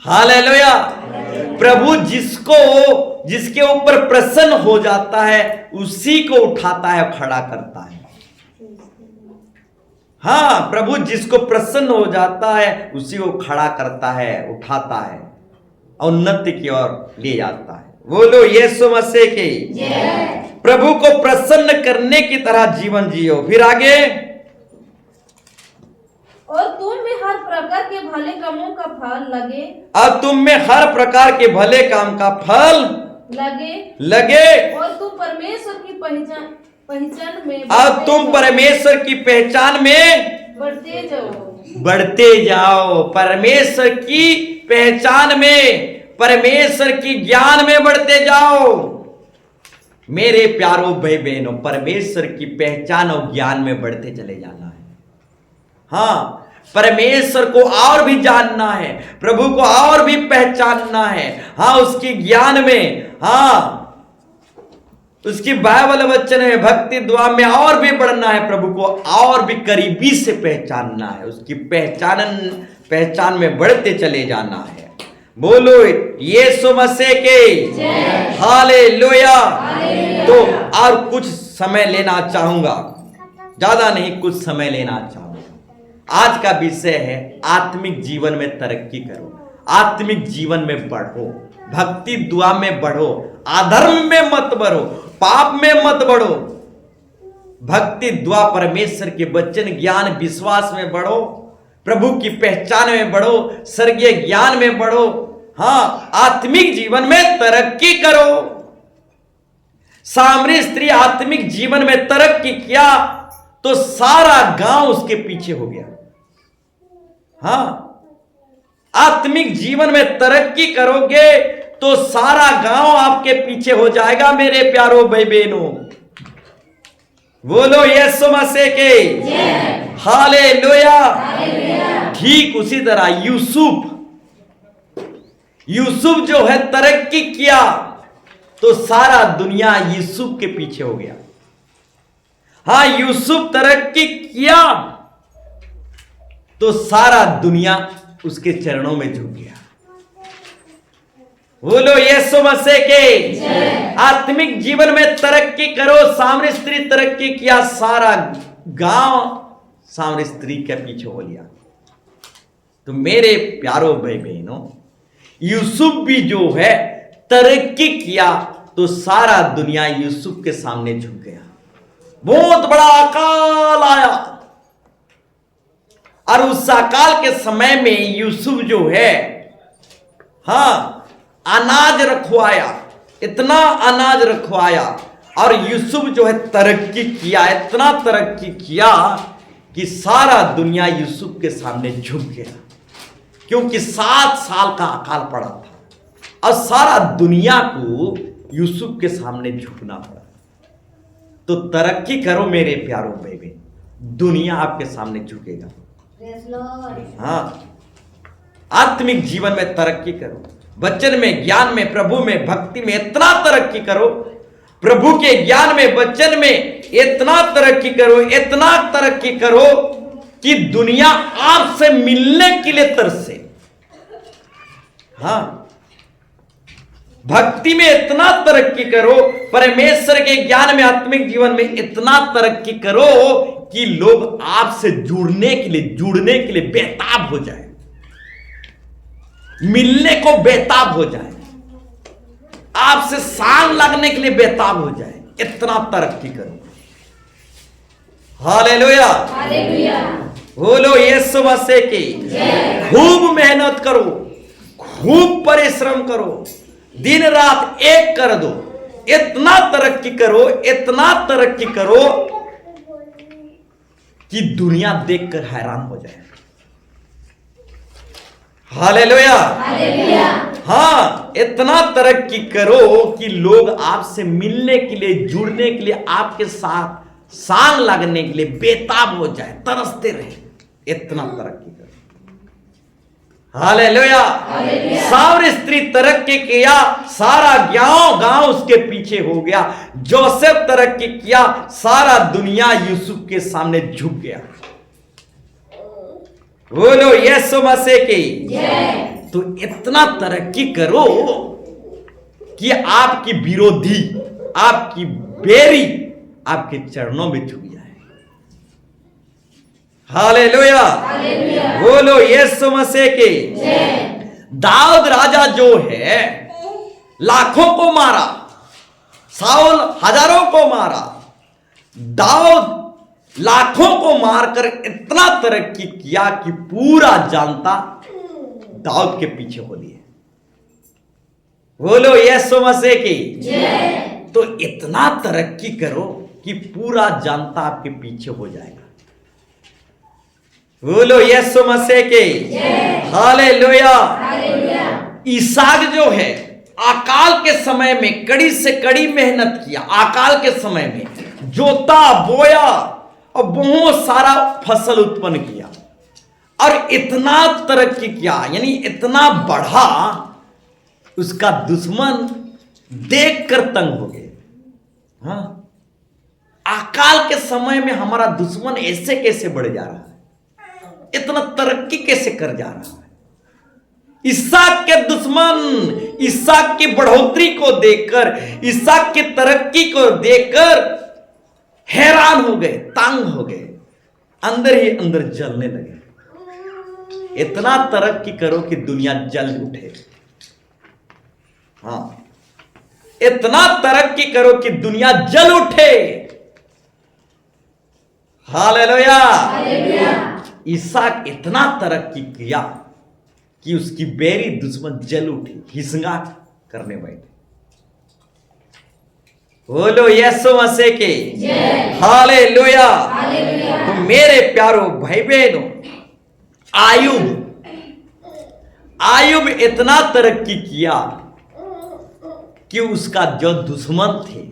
हालेलुया। प्रभु जिसके ऊपर प्रसन्न हो जाता है उसी को उठाता है, खड़ा करता है। हाँ, प्रभु जिसको प्रसन्न हो जाता है उसी को खड़ा करता है, उठाता है, उन्नति की ओर ले जाता है। बोलो यीशु मसीह की। प्रभु को प्रसन्न करने की तरह जीवन जियो। फिर आगे, और तुम में हर प्रकार के भले कामों का फल लगे। अब तुम में हर प्रकार के भले काम का फल लगे। और तुम परमेश्वर की पहचान में अब तुम परमेश्वर की पहचान में बढ़ते जाओ। परमेश्वर की पहचान में, परमेश्वर की ज्ञान में बढ़ते जाओ। मेरे प्यारो भाई बहनों, परमेश्वर की पहचान और ज्ञान में बढ़ते चले जाना है। हाँ, परमेश्वर को और भी जानना है, प्रभु को और भी पहचानना है। हाँ, उसकी ज्ञान में, हाँ, उसकी बाइबल वचन में, भक्ति दुआ में और भी बढ़ना है। प्रभु को और भी करीबी से पहचानना है, उसकी पहचान में बढ़ते चले जाना है। बोलो यीशु मसीह के हालेलुया। तो और कुछ समय लेना चाहूंगा, ज्यादा नहीं, कुछ समय लेना चाहूंगा। आज का विषय है आत्मिक जीवन में तरक्की करो, आत्मिक जीवन में बढ़ो, भक्ति दुआ में बढ़ो, अधर्म में मत बढ़ो, पाप में मत बढ़ो। भक्ति दुआ परमेश्वर के वचन ज्ञान विश्वास में बढ़ो, प्रभु की पहचान में बढ़ो, स्वर्गीय ज्ञान में बढ़ो। हाँ, आत्मिक जीवन में तरक्की करो। सामरी स्त्री आत्मिक जीवन में तरक्की किया तो सारा गांव उसके पीछे हो गया। हाँ, आत्मिक जीवन में तरक्की करोगे तो सारा गांव आपके पीछे हो जाएगा मेरे प्यारो भाई बहनों। बोलो यीशु मसीह के हालेलुया। ठीक उसी तरह यूसुफ जो है तरक्की किया तो सारा दुनिया यूसुफ के पीछे हो गया। हाँ, यूसुफ तरक्की किया तो सारा दुनिया उसके चरणों में झुक गया। बोलो यीशु मसीह के। आत्मिक जीवन में तरक्की करो। सामरी स्त्री तरक्की किया, सारा गांव सामरी स्त्री के पीछे हो लिया। तो मेरे प्यारो भाई बहनों, यूसुफ भी जो है तरक्की किया तो सारा दुनिया यूसुफ के सामने झुक गया। बहुत बड़ा अकाल आया और उस अकाल के समय में यूसुफ जो है, हाँ, अनाज रखवाया, इतना अनाज रखवाया और यूसुफ जो है तरक्की किया, इतना तरक्की किया कि सारा दुनिया यूसुफ के सामने झुक गया। क्योंकि 7 साल का अकाल पड़ा था और सारा दुनिया को यूसुफ के सामने झुकना पड़ा। तो तरक्की करो मेरे प्यारो भाई बहन, दुनिया आपके सामने झुकेगा। हाँ, आत्मिक जीवन में तरक्की करो, वचन में ज्ञान में प्रभु में भक्ति में इतना तरक्की करो, प्रभु के ज्ञान में वचन में इतना तरक्की करो, इतना तरक्की करो कि दुनिया आपसे मिलने के लिए तरसे। हाँ, भक्ति में इतना तरक्की करो, परमेश्वर के ज्ञान में आत्मिक जीवन में इतना तरक्की करो कि लोग आपसे जुड़ने के लिए बेताब हो जाए, मिलने को बेताब हो जाए, आपसे सांग लगने के लिए बेताब हो जाए। इतना तरक्की करो। हालेलुया, बोलो यीशु मसीह की। खूब मेहनत करो, खूब परिश्रम करो, दिन रात एक कर दो, इतना तरक्की करो, इतना तरक्की करो कि दुनिया देखकर हैरान हो जाए। हालेलुया। हाँ, इतना तरक्की करो कि लोग आपसे मिलने के लिए, जुड़ने के लिए, आपके साथ सांग लगने के लिए बेताब हो जाए, तरसते रहे। इतना तरक्की करो। हालेलुया। सामरी स्त्री तरक्की किया, सारा गांव उसके पीछे हो गया। जोसेफ तरक्की किया, सारा दुनिया यूसुफ के सामने झुक गया। बोलो यीशु मसीह की। तो इतना तरक्की करो कि आपकी विरोधी, आपकी बेरी आपके चरणों में झुक जाए। हालेलुया, बोलो यीशु मसीह की। दाऊद राजा जो है लाखों को मारा, साउल हजारों को मारा, दाऊद लाखों को मारकर इतना तरक्की किया कि पूरा जनता दाऊद के पीछे हो लिए। बोलो यीशु मसीह की। तो इतना तरक्की करो कि पूरा जनता आपके पीछे हो जाएगा। बोलो यीशु मसीह के। हालेलुया। इसहाक जो है अकाल के समय में कड़ी से कड़ी मेहनत किया, अकाल के समय में जोता बोया और बहुत सारा फसल उत्पन्न किया और इतना तरक्की किया, यानी इतना बढ़ा, उसका दुश्मन देखकर तंग हो गए। हाँ, अकाल के समय में हमारा दुश्मन ऐसे कैसे बढ़ जा रहा है, इतना तरक्की कैसे कर जा रहा है। इसहाक के दुश्मन इसहाक की बढ़ोतरी को देखकर, इसहाक की तरक्की को देखकर हैरान हो गए, तांग हो गए, अंदर ही अंदर जलने लगे। इतना तरक्की करो कि दुनिया जल उठे। हाँ, इतना तरक्की करो कि दुनिया जल उठे। हालेलुया। इसहाक इतना तरक्की किया कि उसकी बैरी दुश्मन जल उठी, हिसंगा करने बैठे। बोलो यीशु मसीह के हालेलुया। तो मेरे प्यारो भाई बहनों, आयुब इतना तरक्की किया कि उसका जो दुश्मन थे,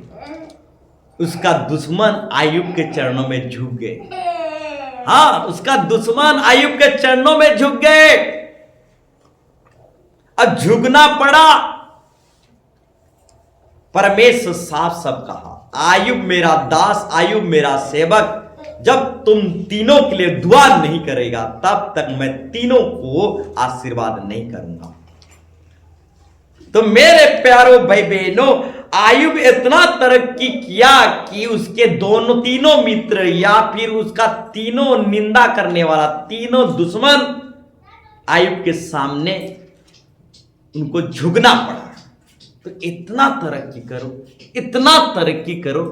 उसका दुश्मन आयुब के चरणों में झुक गए। हाँ, उसका दुश्मन आयुब के चरणों में झुक गए। अब झुकना पड़ा। परमेश्वर साफ सब कहा, आयुब मेरा दास, आयुब मेरा सेवक, जब तुम तीनों के लिए दुआ नहीं करेगा तब तक मैं तीनों को आशीर्वाद नहीं करूंगा। तो मेरे प्यारो भाई बहनों, आयुब इतना तरक्की किया कि उसके तीनों मित्र या फिर उसका तीनों निंदा करने वाला, तीनों दुश्मन आयुब के सामने उनको झुकना पड़ा। तो इतना तरक्की करो, इतना तरक्की करो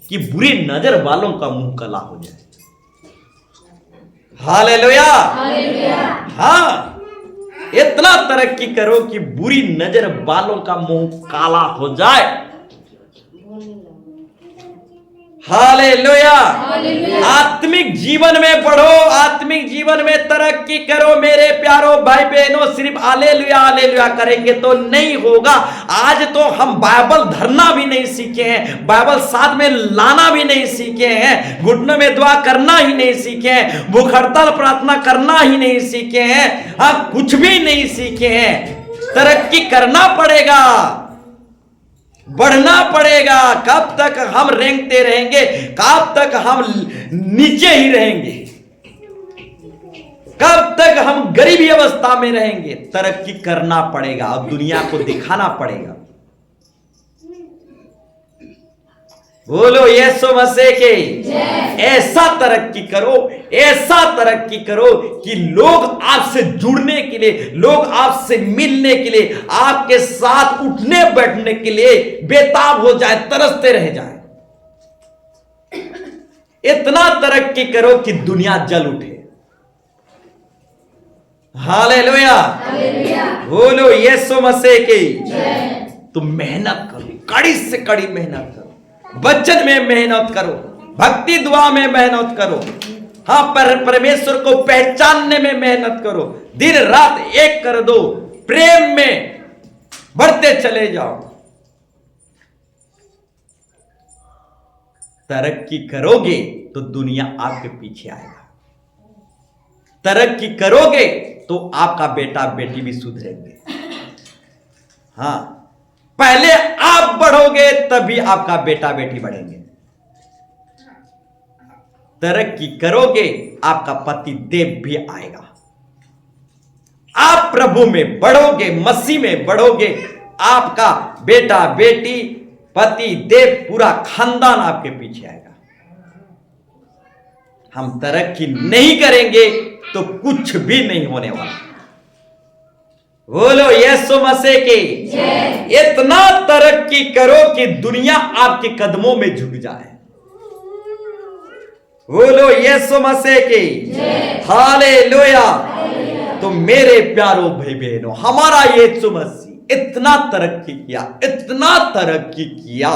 कि बुरी नजर वालों का मुंह काला हो जाए। हालेलुया। हाँ, इतना तरक्की करो कि बुरी नजर वालों का मुंह काला हो जाए। हालेलुया। आत्मिक जीवन में बढ़ो, आत्मिक जीवन में तरक्की करो मेरे प्यारो भाई बहनों। सिर्फ हालेलुया हालेलुया करेंगे तो नहीं होगा। आज तो हम बाइबल धरना भी नहीं सीखे हैं, बाइबल साथ में लाना भी नहीं सीखे हैं, घुटनों में दुआ करना ही नहीं सीखे हैं, भूख हड़ताल प्रार्थना करना ही नहीं सीखे हैं। हाँ, कुछ भी नहीं सीखे हैं। तरक्की करना पड़ेगा, बढ़ना पड़ेगा। कब तक हम रेंगते रहेंगे, कब तक हम नीचे ही रहेंगे, कब तक हम गरीबी अवस्था में रहेंगे। तरक्की करना पड़ेगा और दुनिया को दिखाना पड़ेगा। बोलो यीशु मसीह के। ऐसा तरक्की करो, ऐसा तरक्की करो कि लोग आपसे जुड़ने के लिए, लोग आपसे मिलने के लिए, आपके साथ उठने बैठने के लिए बेताब हो जाए, तरसते रह जाए। इतना तरक्की करो कि दुनिया जल उठे। हालेलुया। बोलो यीशु मसीह की। तो मेहनत करो, कड़ी से कड़ी मेहनत करो, वचन में मेहनत करो, भक्ति दुआ में मेहनत करो। हाँ, परमेश्वर को पहचानने में मेहनत करो, दिन रात एक कर दो, प्रेम में बढ़ते चले जाओ। तरक्की करोगे तो दुनिया आपके पीछे आएगा। तरक्की करोगे तो आपका बेटा बेटी भी सुधरेंगे। हाँ, पहले आप बढ़ोगे तभी आपका बेटा बेटी बढ़ेंगे। तरक्की करोगे, आपका पति देव भी आएगा। आप प्रभु में बढ़ोगे, मसीह में बढ़ोगे, आपका बेटा बेटी, पति देव, पूरा खानदान आपके पीछे आएगा। हम तरक्की नहीं करेंगे तो कुछ भी नहीं होने वाला। बोलो यीशु मसीह की। इतना तरक्की करो कि दुनिया आपके कदमों में झुक जाए। बोलो यीशु मसीह की। हालेलुया। तो मेरे प्यारो भाई बहनों, हमारा यीशु मसीह इतना तरक्की किया, इतना तरक्की किया,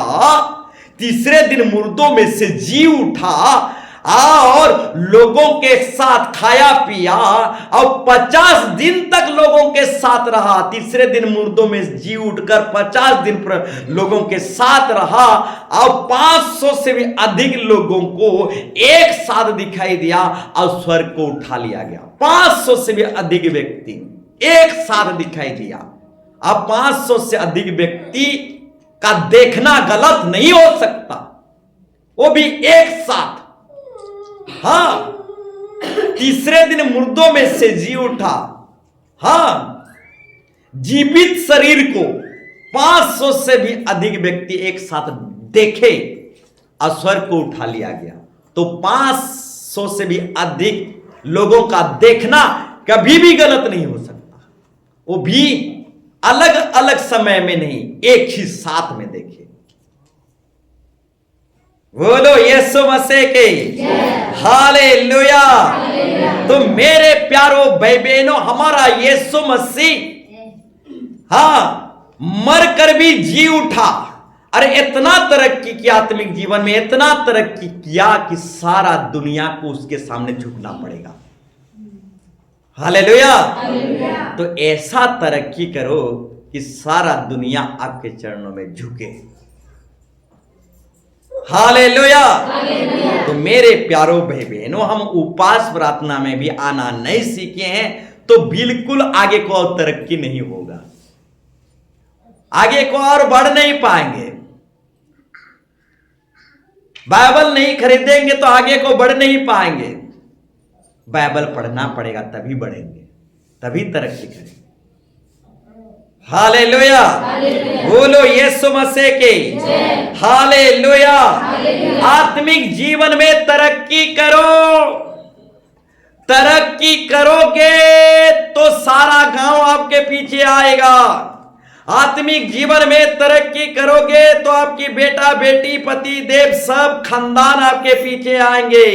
तीसरे दिन मुर्दों में से जी उठा और लोगों के साथ खाया पिया और 50 दिन तक लोगों के साथ रहा। तीसरे दिन मुर्दों में जी उठकर 50 दिन पर लोगों के साथ रहा और 500 से भी अधिक लोगों को एक साथ दिखाई दिया और स्वर्ग को उठा लिया गया। 500 से भी अधिक व्यक्ति एक साथ दिखाई दिया। अब 500 से अधिक व्यक्ति का देखना गलत नहीं हो सकता, वो भी एक साथ। हाँ, तीसरे दिन मुर्दों में से जी उठा। हाँ, जीवित शरीर को 500 से भी अधिक व्यक्ति एक साथ देखे और स्वर्ग को उठा लिया गया, तो 500 से भी अधिक लोगों का देखना कभी भी गलत नहीं हो सकता। वो भी अलग अलग समय में नहीं, एक ही साथ में देखे। बोलो यीशु मसीह के हालेलुया। तो मेरे प्यारो भाई बहनों, हमारा यीशु मसीह मर कर भी जी उठा। अरे इतना तरक्की किया आत्मिक जीवन में, इतना तरक्की किया कि सारा दुनिया को उसके सामने झुकना पड़ेगा। हालेलुया। तो ऐसा तरक्की करो कि सारा दुनिया आपके चरणों में झुके। हालेलुया। तो मेरे प्यारो भाई बहनों, हम उपवास प्रार्थना में भी आना नहीं सीखे हैं तो बिल्कुल आगे को और तरक्की नहीं होगा, आगे को और बढ़ नहीं पाएंगे। बाइबल नहीं खरीदेंगे तो आगे को बढ़ नहीं पाएंगे। बाइबल पढ़ना पड़ेगा, तभी बढ़ेंगे, तभी तरक्की करेंगे। हालेलुया। बोलो यीशु मसीह के हालेलुया। आत्मिक जीवन में तरक्की करो। तरक्की करोगे तो सारा गांव आपके पीछे आएगा। आत्मिक जीवन में तरक्की करोगे तो आपकी बेटा बेटी पति देव सब खानदान आपके पीछे आएंगे।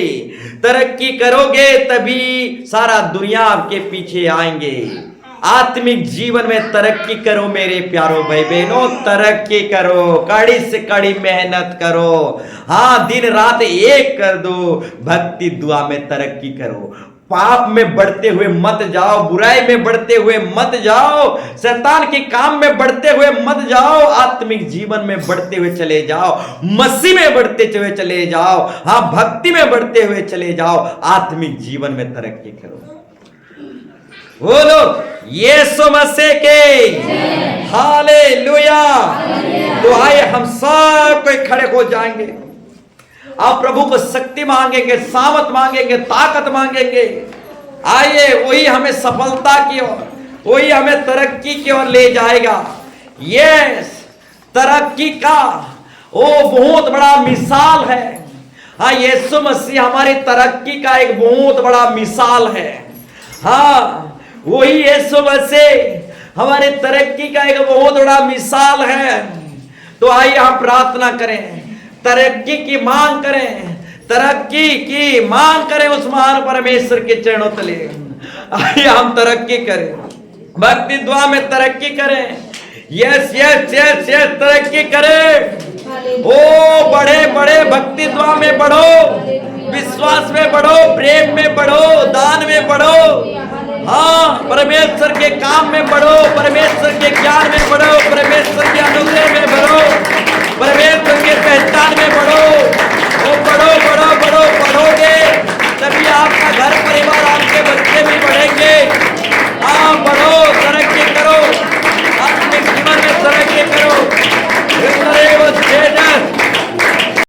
तरक्की करोगे तभी सारा दुनिया आपके पीछे आएंगे। आत्मिक जीवन में तरक्की करो मेरे प्यारो भाई बहनों, तरक्की करो, कड़ी से कड़ी मेहनत करो। दिन रात एक कर दो, भक्ति दुआ में तरक्की करो। पाप में बढ़ते हुए मत जाओ, बुराई में बढ़ते हुए मत जाओ, शैतान के काम में बढ़ते हुए मत जाओ। आत्मिक जीवन में बढ़ते हुए चले जाओ, मसीह में बढ़ते हुए चले जाओ, भक्ति में बढ़ते हुए चले जाओ। आत्मिक जीवन में तरक्की करो। बोलो यीशु मसीह के हालेलुया। तो आइए हम सब कोई खड़े हो जाएंगे, आप प्रभु को शक्ति मांगेंगे, सामर्थ मांगेंगे, ताकत मांगेंगे। आइए, वही हमें सफलता की ओर, वही हमें तरक्की की ओर ले जाएगा। यस, तरक्की का वो बहुत बड़ा मिसाल है। यीशु मसीह हमारी तरक्की का एक बहुत बड़ा मिसाल है। वही यीशु मसीह हमारी तरक्की का एक बहुत बड़ा मिसाल है। तो आइए हम प्रार्थना करें, तरक्की की मांग करें, तरक्की की मांग करें उस महान परमेश्वर के चरणों तले। आइए हम तरक्की करें, भक्ति दुआ में तरक्की करें। यस यस यस यस, तरक्की करें। ओ बड़े बड़े भक्ति दुआ में बढ़ो, विश्वास में बढ़ो, प्रेम में बढ़ो, दान में बढ़ो। परमेश्वर के काम में बढ़ो, परमेश्वर के ज्ञान में बढ़ो, परमेश्वर के अनुग्रह में बढ़ो, परमेश्वर के पहचान में बढ़ो। वो बढ़ो बढ़ो बढ़ो, बढ़ोगे तभी आपका घर परिवार, आपके बच्चे भी बढ़ेंगे। बढ़ो, तरक्की